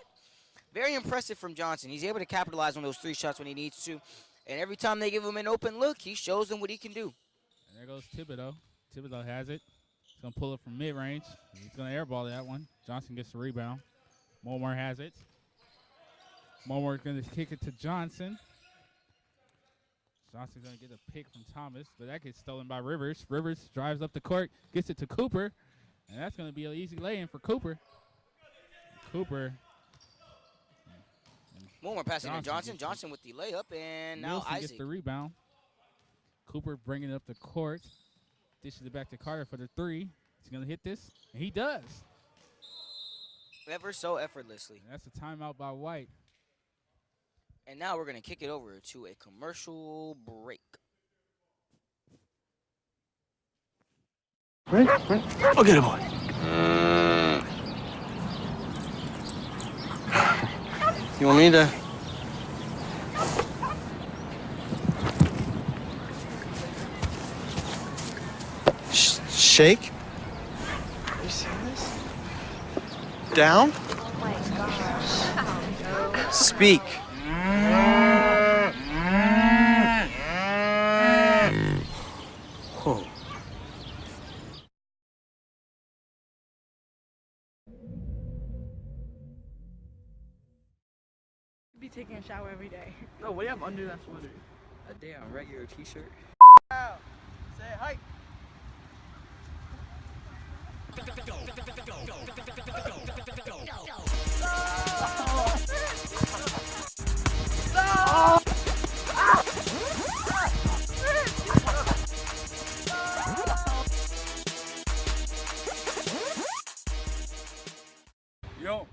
Very impressive from Johnson. He's able to capitalize on those 3 shots when he needs to. And every time they give him an open look, he shows them what he can do. And there goes Thibodeau. Thibodeau has it. He's going to pull it from mid-range. He's going to airball that one. Johnson gets the rebound. Momar has it. Momar's going to kick it to Johnson. Johnson's going to get a pick from Thomas, but that gets stolen by Rivers. Rivers drives up the court, gets it to Cooper, and that's going to be an easy lay-in for Cooper. Cooper. Momar passing to Johnson. Johnson with the layup, and now Nielsen Isaac gets the rebound. Cooper bringing it up the court. Dishes it back to Carter for the 3. He's going to hit this, and he does. Ever so effortlessly. And that's a timeout by White. And now we're going to kick it over to a commercial break. I'll get it, boy. You want me to? Shake? Are you serious? Down? Oh my gosh. Speak. Whoa. Be taking a shower every day. No, what do you have under that sweater? A damn regular t-shirt. Say hi. Yo.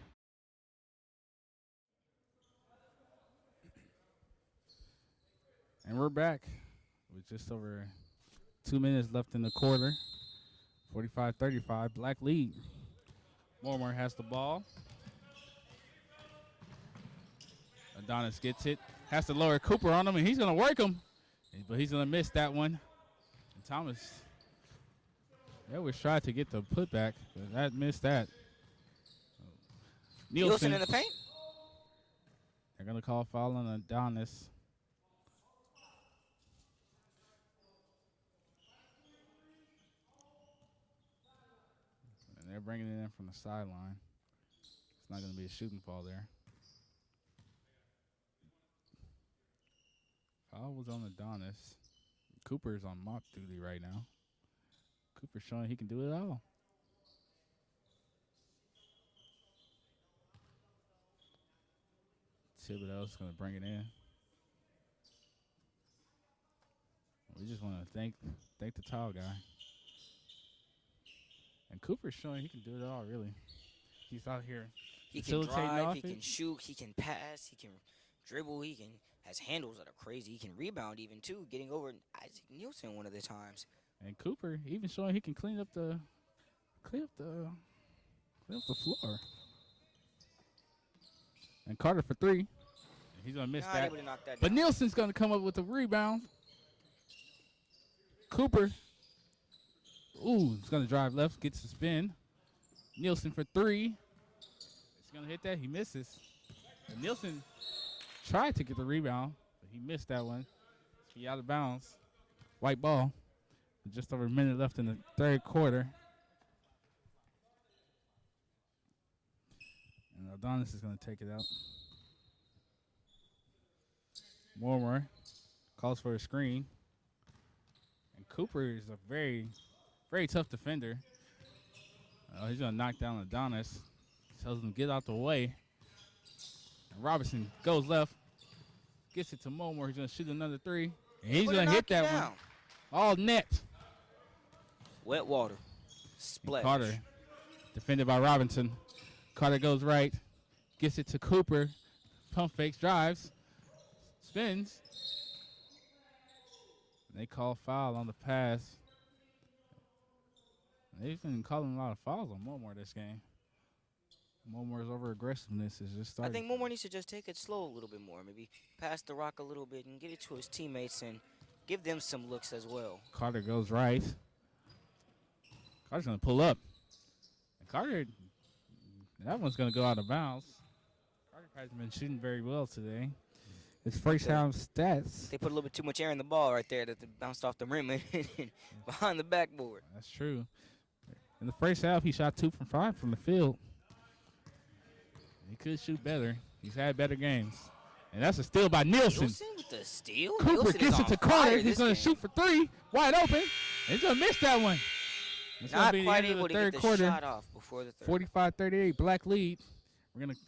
And we're back with just over 2 minutes left in the quarter. 45-35, Black lead. Mormor has the ball. Adonis gets it. Has to lower Cooper on him, and he's going to work him. But he's going to miss that one. And Thomas, they was trying to get the putback, but that missed that. Nielsen in the paint. They're going to call foul on Adonis. And they're bringing it in from the sideline. It's not going to be a shooting foul there. Foul was on Adonis. Cooper's on mop duty right now. Cooper's showing he can do it all. Thibodeau's going to bring it in. We just want to thank the tall guy. And Cooper's showing he can do it all, really. He's out here He can drive, he offense. can shoot, he can pass, he can dribble, has handles that are crazy. He can rebound even, too, getting over Isaac Nielsen one of the times. And Cooper even showing he can clean up the floor. And Carter for 3. He's going to miss that. But Nielsen's going to come up with a rebound. Cooper. Ooh, he's going to drive left, gets the spin. Nielsen for 3. He's going to hit that. He misses. And Nielsen tried to get the rebound, but he missed that one. He out of bounds. White ball. Just over a minute left in the third quarter. And Adonis is going to take it out. Mormor calls for a screen. And Cooper is a very, very tough defender. He's going to knock down Adonis. Tells him to get out the way. And Robinson goes left. Gets it to Mormor. He's going to shoot another 3. And he's going to hit that one. All net. Wet water. Splash. Carter, defended by Robinson. Carter goes right. Gets it to Cooper. Pump fakes, drives. Spins. And they call foul on the pass. They've been calling a lot of fouls on Momor this game. Momor's over-aggressiveness is just starting. I think Momor needs to just take it slow a little bit more. Maybe pass the rock a little bit and get it to his teammates and give them some looks as well. Carter goes right. Carter's going to pull up. Carter, that one's going to go out of bounds. Carter has been shooting very well today. His first half stats. They put a little bit too much air in the ball right there that bounced off the rim and behind the backboard. That's true. In the first half, he shot 2 from 5 from the field. He could shoot better. He's had better games. And that's a steal by Nielsen. Nielsen with the steal? Cooper Nielsen gets it to Carter. He's going to shoot for 3. Wide open. He's going to miss that one. It's going to be the end of the third quarter. Shot off before the third. 45-38, black lead. We're going to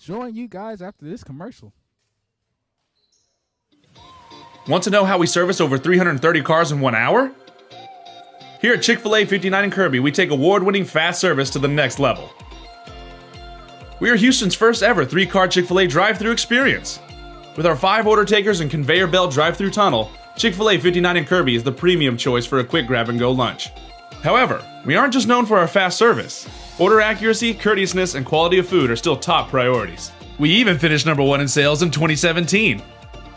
join you guys after this commercial. Want to know how we service over 330 cars in 1 hour? Here at Chick-fil-A 59 in Kirby, we take award-winning fast service to the next level. We are Houston's first ever 3-car Chick-fil-A drive-thru experience. With our 5 order takers and conveyor belt drive-thru tunnel, Chick-fil-A 59 in Kirby is the premium choice for a quick grab-and-go lunch. However, we aren't just known for our fast service. Order accuracy, courteousness, and quality of food are still top priorities. We even finished #1 in sales in 2017.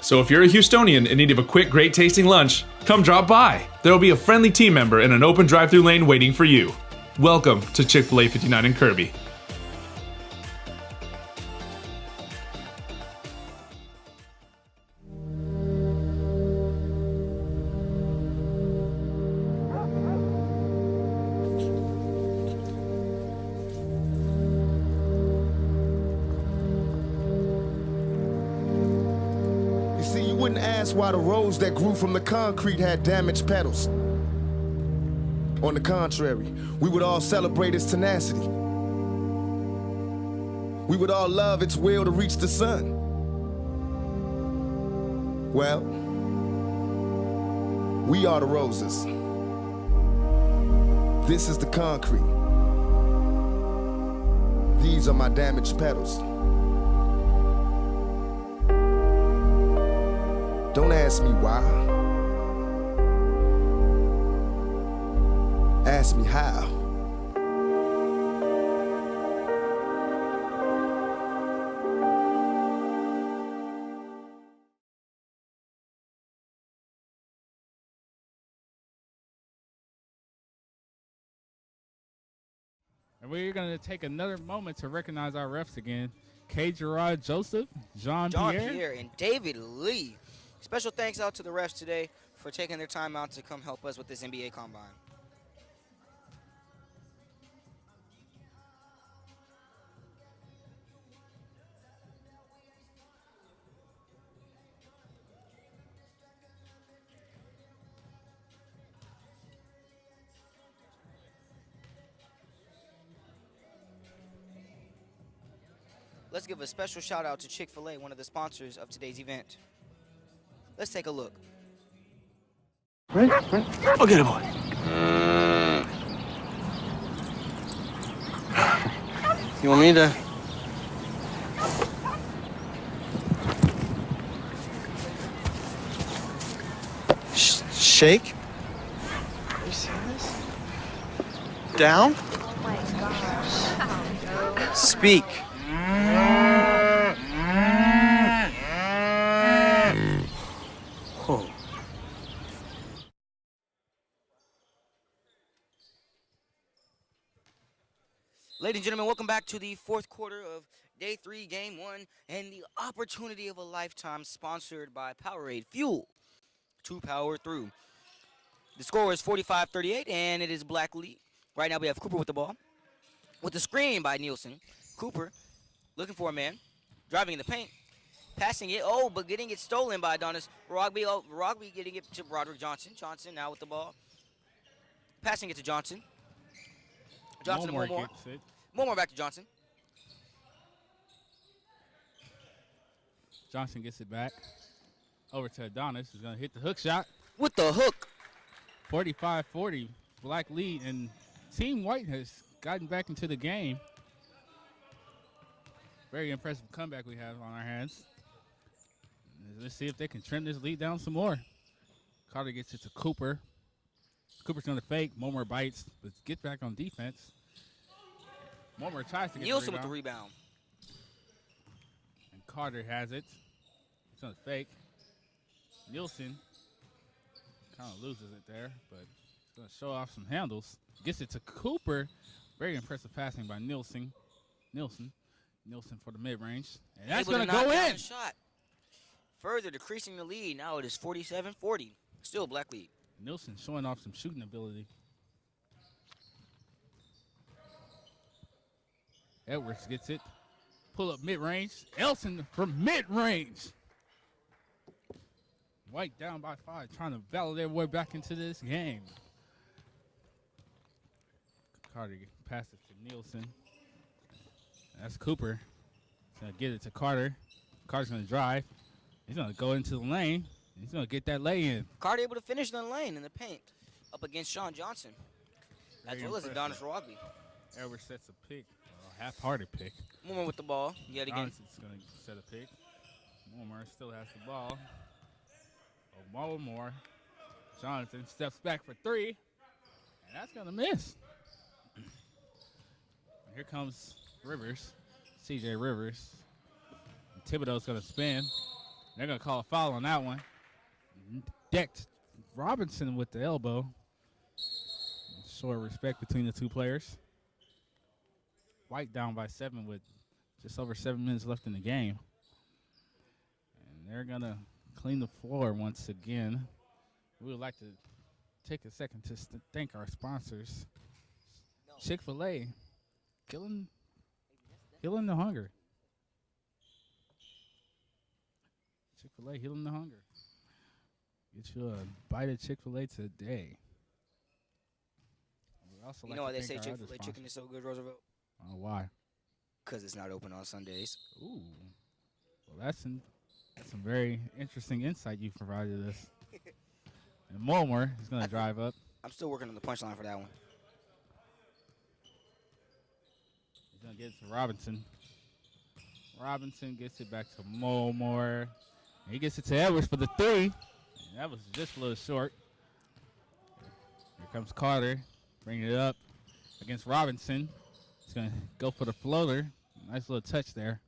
So if you're a Houstonian in need of a quick, great-tasting lunch, come drop by. There will be a friendly team member in an open drive-thru lane waiting for you. Welcome to Chick-fil-A 59 in Kirby. Why the rose that grew from the concrete had damaged petals. On the contrary, we would all celebrate its tenacity. We would all love its will to reach the sun. Well, we are the roses. This is the concrete. These are my damaged petals. Don't ask me why. Ask me how. And we're going to take another moment to recognize our refs again. K. Gerard Joseph, John Pierre, and David Lee. Special thanks out to the refs today for taking their time out to come help us with this NBA Combine. Let's give a special shout out to Chick-fil-A, one of the sponsors of today's event. Let's take a look. Ready? I'll get a boy. You want me to? Shake? Are you serious? Down? Oh my gosh. Speak. Whoa. Ladies and gentlemen, welcome back to the fourth quarter of Day 3, Game 1, and the opportunity of a lifetime, sponsored by Powerade Fuel to power through. The score is 45-38, and it is black lead. Right now we have Cooper with the ball. With the screen by Nielsen. Cooper looking for a man, driving in the paint, passing it, but getting it stolen by Adonis Rogby. Rogby getting it to Broderick Johnson. Johnson now with the ball, passing it to Johnson. Johnson to Moore. Moore back to Johnson. Johnson gets it back. Over to Adonis, who's going to hit the hook shot. With the hook. 45-40, black lead, and Team White has gotten back into the game. Very impressive comeback we have on our hands. Let's see if they can trim this lead down some more. Carter gets it to Cooper. Cooper's going to fake. Momer bites, but gets back on defense. Momer tries to get Nielsen with the rebound. And Carter has it. He's going to fake. Nielsen kind of loses it there, but he's going to show off some handles. Gets it to Cooper. Very impressive passing by Nielsen for the mid-range. And that's Able going to knock go down in. the shot. Further decreasing the lead. Now it is 47-40. Still black lead. Nielsen showing off some shooting ability. Edwards gets it. Pull up mid-range. Elson from mid-range. White down by 5, trying to battle their way back into this game. Carter passes to Nielsen. That's Cooper. He's going to get it to Carter. Carter's going to drive. He's going to go into the lane. He's going to get that lay in. Carter able to finish in the lane in the paint up against Sean Johnson. As well as Adonis Rogby. Edwards sets a pick, a half-hearted pick. Moore with the ball yet again. Johnson's going to set a pick. Moore still has the ball. Moore. Jonathan steps back for 3. And that's going to miss. Here comes Rivers, C.J. Rivers. And Thibodeau's going to spin. They're going to call a foul on that one. Decked Robinson with the elbow. Show respect between the two players. White down by 7 with just over 7 minutes left in the game. And they're going to clean the floor once again. We would like to take a second to thank our sponsors. Chick-fil-A, killing the hunger. Chick-fil-A, healing the hunger. Get you a bite of Chick-fil-A today. You know why they say Chick-fil-A chicken is so good, Roosevelt? Why? Because it's not open on Sundays. Ooh. Well, that's some very interesting insight you provided us. And Mulmer is going to drive up. I'm still working on the punchline for that one. He's going to get it to Robinson. Robinson gets it back to Mulmer. He gets it to Edwards for the 3. And that was just a little short. Here comes Carter. Bringing it up against Robinson. He's going to go for the floater. Nice little touch there.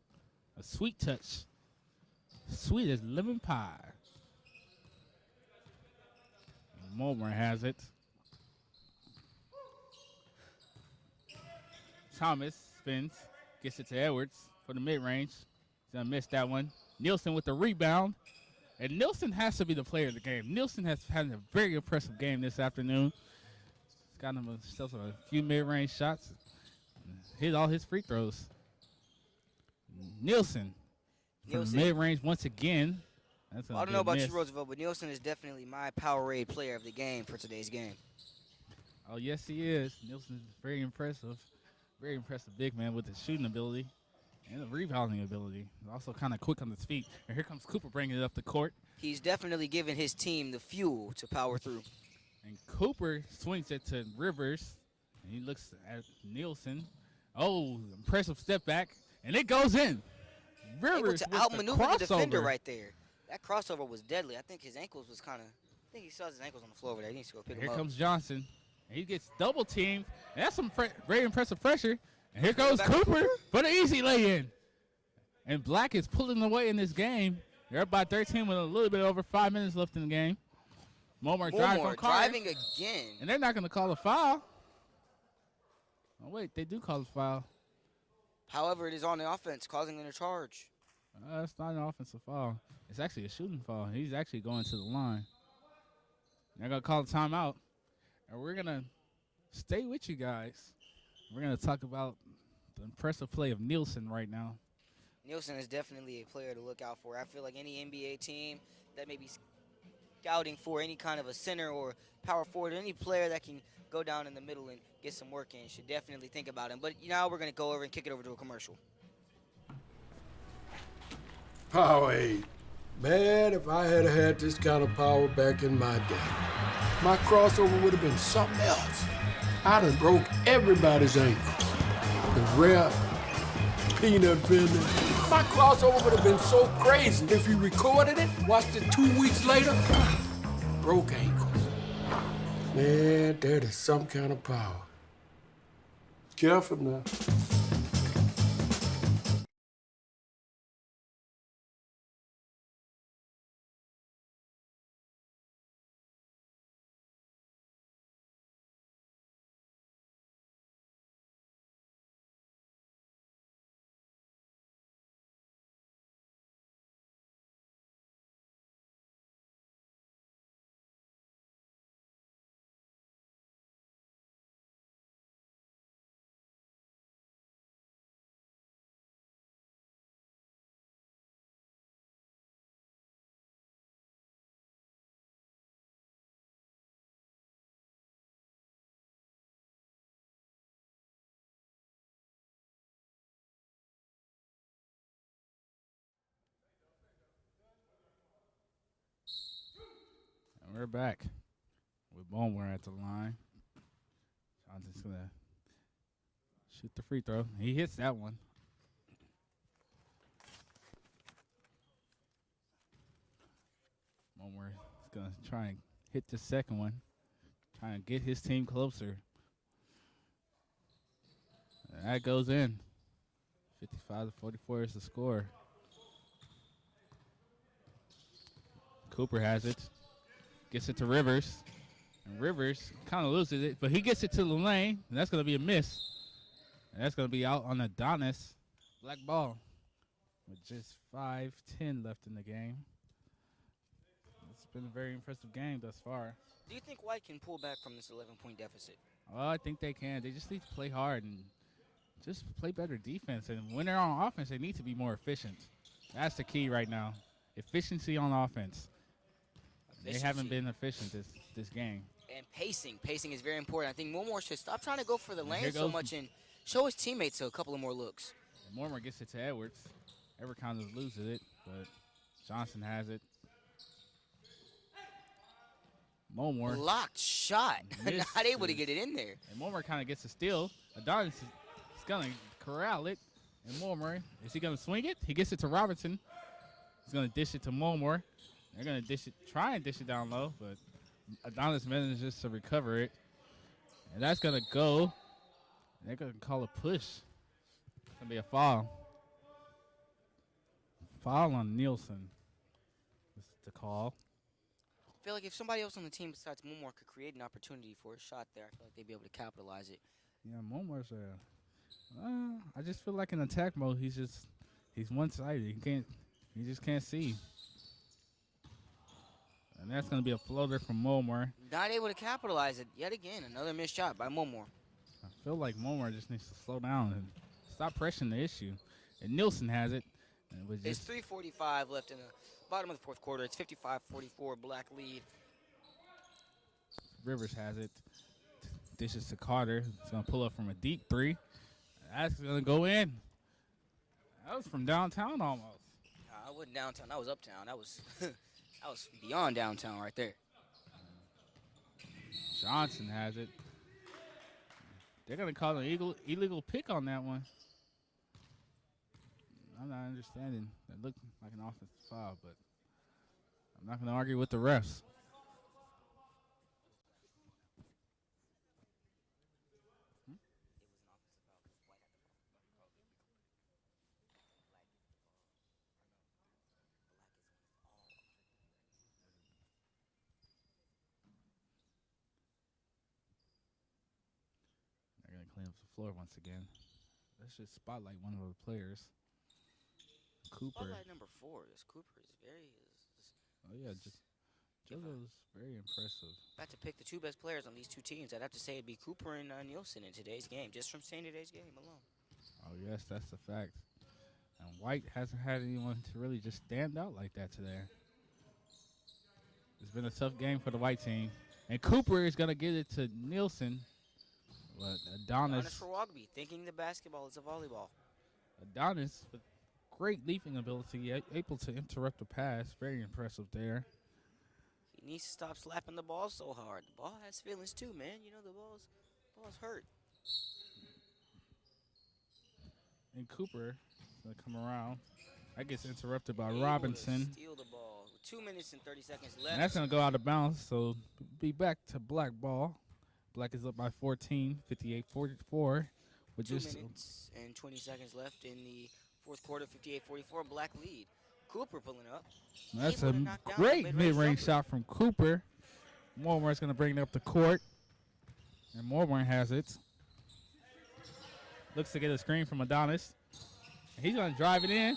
A sweet touch. Sweet as lemon pie. Mulmer has it. Thomas spins. Gets it to Edwards for the mid-range. He's going to miss that one. Nielsen with the rebound. And Nielsen has to be the player of the game. Nielsen has had a very impressive game this afternoon. He's got him a few mid-range shots. Hit all his free throws. Nielsen from mid-range once again. That's I don't know about you, Roosevelt, but Nielsen is definitely my Powerade player of the game for today's game. Oh, yes, he is. Nielsen's very impressive. Very impressive big man with his shooting ability and the rebounding ability. He's also kind of quick on his feet. And here comes Cooper bringing it up the court. He's definitely giving his team the fuel to power through. And Cooper swings it to Rivers. And he looks at Nielsen. Oh, impressive step back. And it goes in. Rivers able to outmaneuver the defender right there. That crossover was deadly. I think his ankles was kind of, I think he saw his ankles on the floor over there. He needs to go pick him up. Here comes Johnson. And he gets double teamed. And that's some very impressive pressure. And here goes Cooper for the easy lay-in. And Black is pulling away in this game. They're up by 13 with a little bit over 5 minutes left in the game. Mulmer driving again. And they're not going to call a foul. Oh, wait, they do call a foul. However, it is on the offense, causing them to charge. It's not an offensive foul. It's actually a shooting foul. He's actually going to the line. They're going to call a timeout. And we're going to stay with you guys. We're going to talk about the impressive play of Nielsen right now. Nielsen is definitely a player to look out for. I feel like any NBA team that may be scouting for any kind of a center or power forward, any player that can go down in the middle and get some work in should definitely think about him. But now we're going to go over and kick it over to a commercial. Powerade. Man, if I had had this kind of power back in my day, my crossover would have been something else. I done broke everybody's ankles. The rep, peanut vendor. My crossover would have been so crazy. If you recorded it, watched it 2 weeks later, broke ankles. Man, that is some kind of power. Careful now. We're back with Bowmore at the line. Johnson's going to shoot the free throw. He hits that one. Bowmore is going to try and hit the second one. Trying to get his team closer. And that goes in. 55-44 is the score. Cooper has it. Gets it to Rivers. And Rivers kind of loses it, but he gets it to the lane, and that's going to be a miss. And that's going to be out on Adonis. Black ball. With just 5:10 left in the game. It's been a very impressive game thus far. Do you think White can pull back from this 11-point deficit? Oh, I think they can. They just need to play hard and just play better defense. And when they're on offense, they need to be more efficient. That's the key right now. Efficiency on offense. They haven't been efficient this game. And pacing. Pacing is very important. I think Moore should stop trying to go for the lane so much and show his teammates a couple of more looks. And Moore gets it to Edwards. Edwards kind of loses it, but Johnson has it. Moore. Blocked shot. Not able to get it in there. And Moore kind of gets a steal. Adonis is going to corral it. And Moore, is he going to swing it? He gets it to Robinson. He's going to dish it to Moore. They're going to try and dish it down low, but Adonis manages to recover it. And that's going to go. They're going to call a push. It's going to be a foul. Foul on Nielsen is the call. I feel like if somebody else on the team besides Moore could create an opportunity for a shot there, I feel like they'd be able to capitalize it. Yeah, Moore's I just feel like in attack mode, he's one-sided. He just can't see. And that's going to be a floater from Moore. Not able to capitalize it yet again. Another missed shot by Moore. I feel like Moore just needs to slow down and stop pressing the issue. And Nielsen has it. It's 3:45 left in the bottom of the fourth quarter. It's 55-44, Black lead. Rivers has it. Dishes to Carter. He's going to pull up from a deep three. That's going to go in. That was from downtown almost. I wasn't downtown. That was uptown. That was that was beyond downtown right there. Johnson has it. They're going to call an illegal pick on that one. I'm not understanding. That looked like an offensive foul, but I'm not going to argue with the refs. They're going to clean up the floor once again. Let's just spotlight one of the players. Cooper. Spotlight number 4. This Cooper is very. Oh yeah, JoJo's very impressive. Got to pick the two best players on these two teams. I'd have to say it'd be Cooper and Nielsen in today's game, just from seeing today's game alone. Oh yes, that's a fact. And White hasn't had anyone to really just stand out like that today. It's been a tough game for the White team, and Cooper is gonna get it to Nielsen. But Adonis for Wogby, thinking the basketball is a volleyball. Adonis with great leaping ability, able to interrupt the pass. Very impressive there. He needs to stop slapping the ball so hard. The ball has feelings too, man. You know the ball's hurt. And Cooper is gonna come around. That gets interrupted by Robinson. Steal the ball. With 2 minutes and 30 seconds left. And that's gonna go out of bounds. So be back to Black ball. Black is up by 14, 58-44. With 2 minutes and 20 seconds left in the fourth quarter, 58-44, Black lead. Cooper pulling up. That's a great mid-range shot from Cooper. Moore's going to bring it up the court. And Moore has it. Looks to get a screen from Adonis. He's going to drive it in.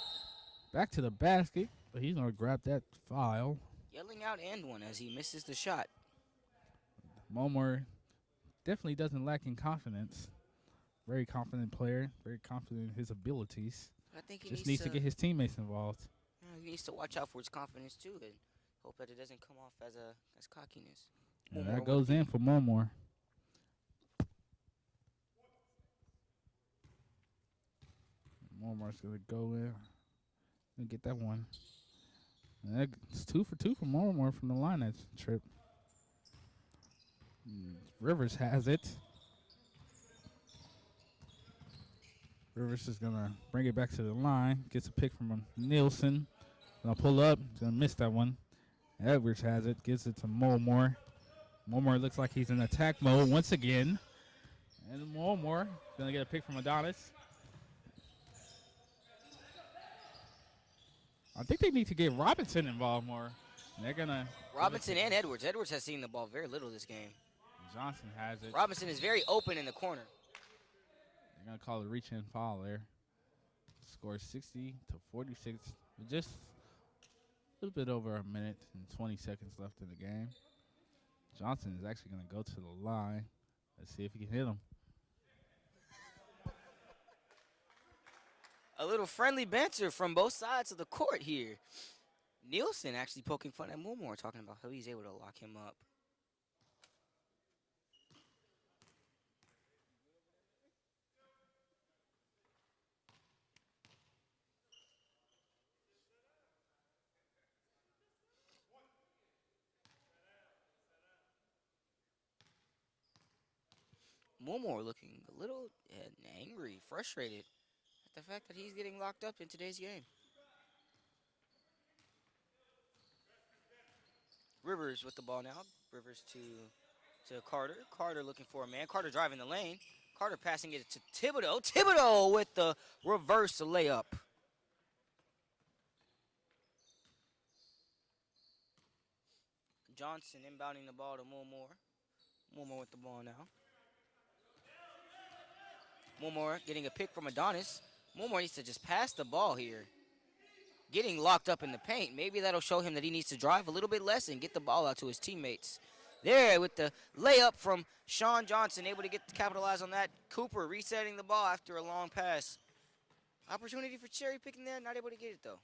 Back to the basket. But he's going to grab that foul. Yelling out and one as he misses the shot. Moore definitely doesn't lack in confidence. Very confident player. Very confident in his abilities. I think he just needs to get his teammates involved. He needs to watch out for his confidence too, and hope that it doesn't come off as cockiness. And that goes in for Moore. Moore's gonna go in and get that one. And that's 2 for 2 for Moore from the line that trip. Rivers has it. Rivers is going to bring it back to the line. Gets a pick from Nielsen. Gonna pull up. Gonna miss that one. Edwards has it. Gives it to Mulmore. Mulmore looks like he's in attack mode once again. And Mulmore gonna get a pick from Adonis. I think they need to get Robinson involved more. They're gonna Robinson and Edwards. Edwards has seen the ball very little this game. Johnson has it. Robinson is very open in the corner. They're gonna call a reach-in foul there. Score 60 to 46. Just a little bit over a minute and 20 seconds left in the game. Johnson is actually gonna go to the line. Let's see if he can hit him. A little friendly banter from both sides of the court here. Nielsen actually poking fun at Mulmore, talking about how he's able to lock him up. Mulmore looking a little angry, frustrated at the fact that he's getting locked up in today's game. Rivers with the ball now. Rivers to Carter. Carter looking for a man. Carter driving the lane. Carter passing it to Thibodeau. Thibodeau with the reverse layup. Johnson inbounding the ball to Mulmore. Mulmore with the ball now. Mulmore getting a pick from Adonis. Mulmore needs to just pass the ball here. Getting locked up in the paint. Maybe that'll show him that he needs to drive a little bit less and get the ball out to his teammates. There with the layup from Sean Johnson, able to capitalize on that. Cooper resetting the ball after a long pass. Opportunity for cherry picking there, not able to get it though.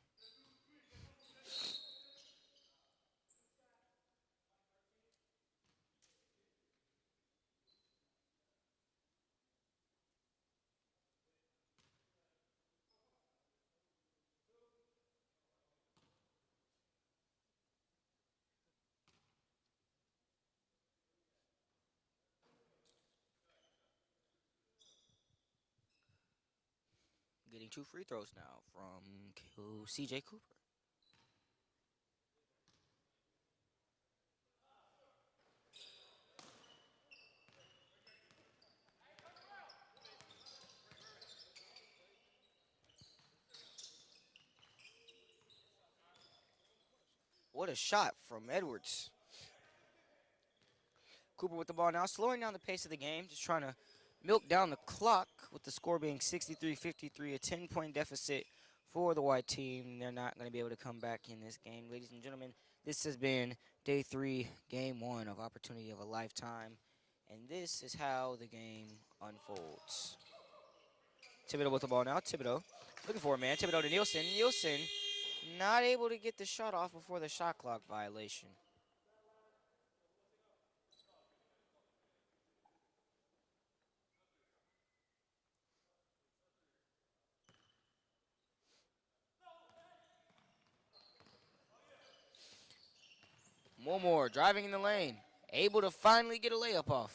Getting 2 free throws now from C.J. Cooper. What a shot from Edwards. Cooper with the ball now, slowing down the pace of the game, just trying to milk down the clock with the score being 63-53, a 10-point deficit for the white team. They're not going to be able to come back in this game. Ladies and gentlemen, this has been day 3, game 1 of Opportunity of a Lifetime, and this is how the game unfolds. Thibodeau with the ball now. Thibodeau looking for a man. Thibodeau to Nielsen. Nielsen not able to get the shot off before the shot clock violation. Mulmore driving in the lane, able to finally get a layup off.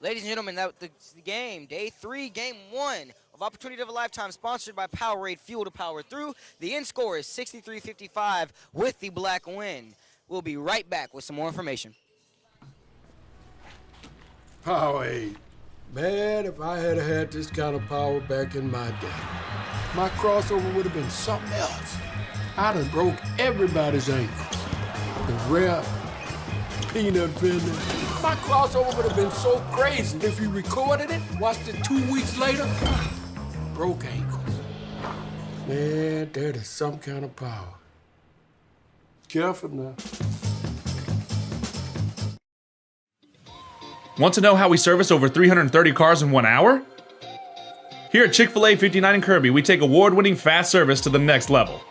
Ladies and gentlemen, that's the game. Day 3, game 1 of Opportunity of a Lifetime, sponsored by Powerade, fuel to power through. The end score is 63-55 with the black win. We'll be right back with some more information. Powerade. Man, if I had this kind of power back in my day, my crossover would have been something else. I'd have broke everybody's ankles. The ref, peanut vendor. My crossover would have been so crazy. If you recorded it, watched it 2 weeks later, broke ankles. Man, that is some kind of power. Careful now. Want to know how we service over 330 cars in 1 hour? Here at Chick-fil-A 59 in Kirby, we take award-winning fast service to the next level.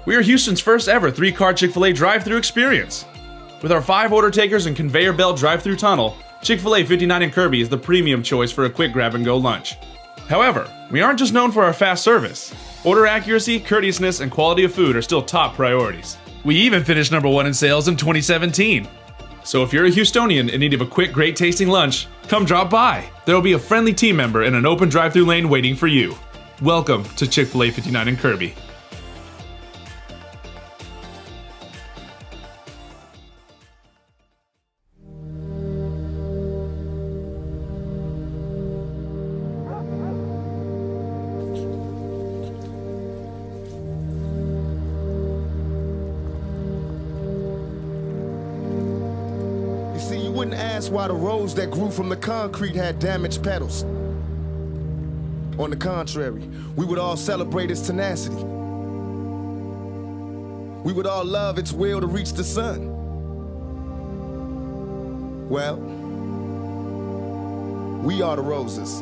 We are Houston's first ever 3-car Chick-fil-A drive-thru experience. With our 5 order takers and conveyor belt drive-thru tunnel, Chick-fil-A 59 and Kirby is the premium choice for a quick grab-and-go lunch. However, we aren't just known for our fast service. Order accuracy, courteousness, and quality of food are still top priorities. We even finished #1 in sales in 2017. So if you're a Houstonian in need of a quick, great-tasting lunch, come drop by. There will be a friendly team member in an open drive-thru lane waiting for you. Welcome to Chick-fil-A 59 and Kirby. Why the rose that grew from the concrete had damaged petals. On the contrary, we would all celebrate its tenacity. We would all love its will to reach the sun. Well, we are the roses.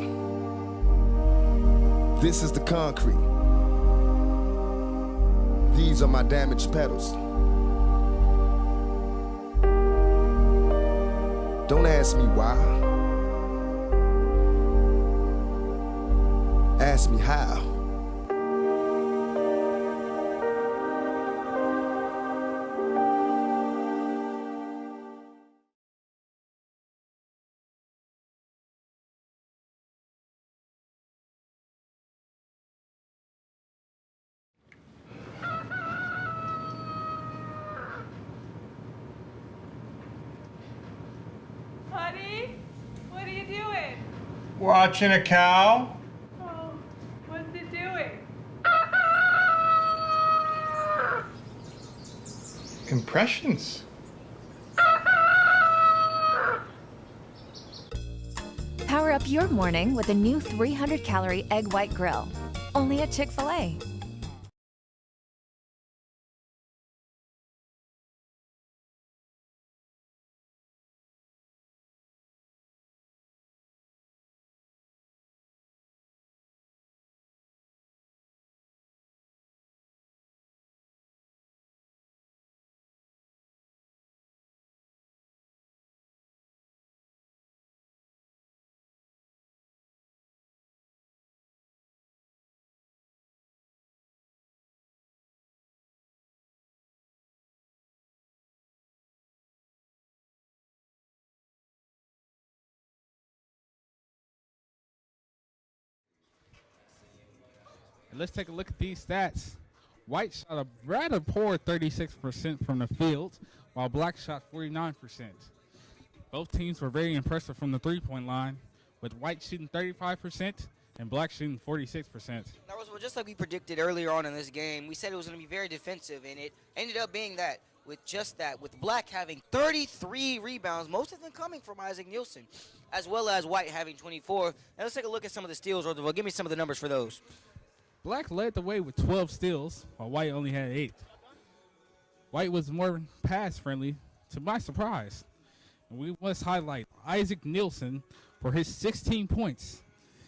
This is the concrete. These are my damaged petals. Don't ask me why. Ask me how. Honey, what are you doing? Watching a cow. Oh, what's it doing? Impressions. Power up your morning with a new 300-calorie egg white grill. Only at Chick-fil-A. And let's take a look at these stats. White shot a rather poor 36% from the field, while Black shot 49%. Both teams were very impressive from the three-point line, with White shooting 35% and Black shooting 46%. Now, Roosevelt, just like we predicted earlier on in this game, we said it was going to be very defensive, and it ended up being that. With just that, with Black having 33 rebounds, most of them coming from Isaac Nielsen, as well as White having 24. Now let's take a look at some of the steals, Roosevelt. Give me some of the numbers for those. Black led the way with 12 steals, while White only had 8. White was more pass-friendly, to my surprise. And we must highlight Isaac Nielsen for his 16 points.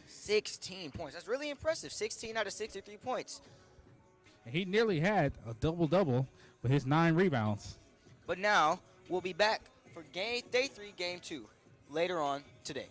16 points. That's really impressive. 16 out of 63 points. And he nearly had a double-double with his 9 rebounds. But now we'll be back for day 3, game 2, later on today.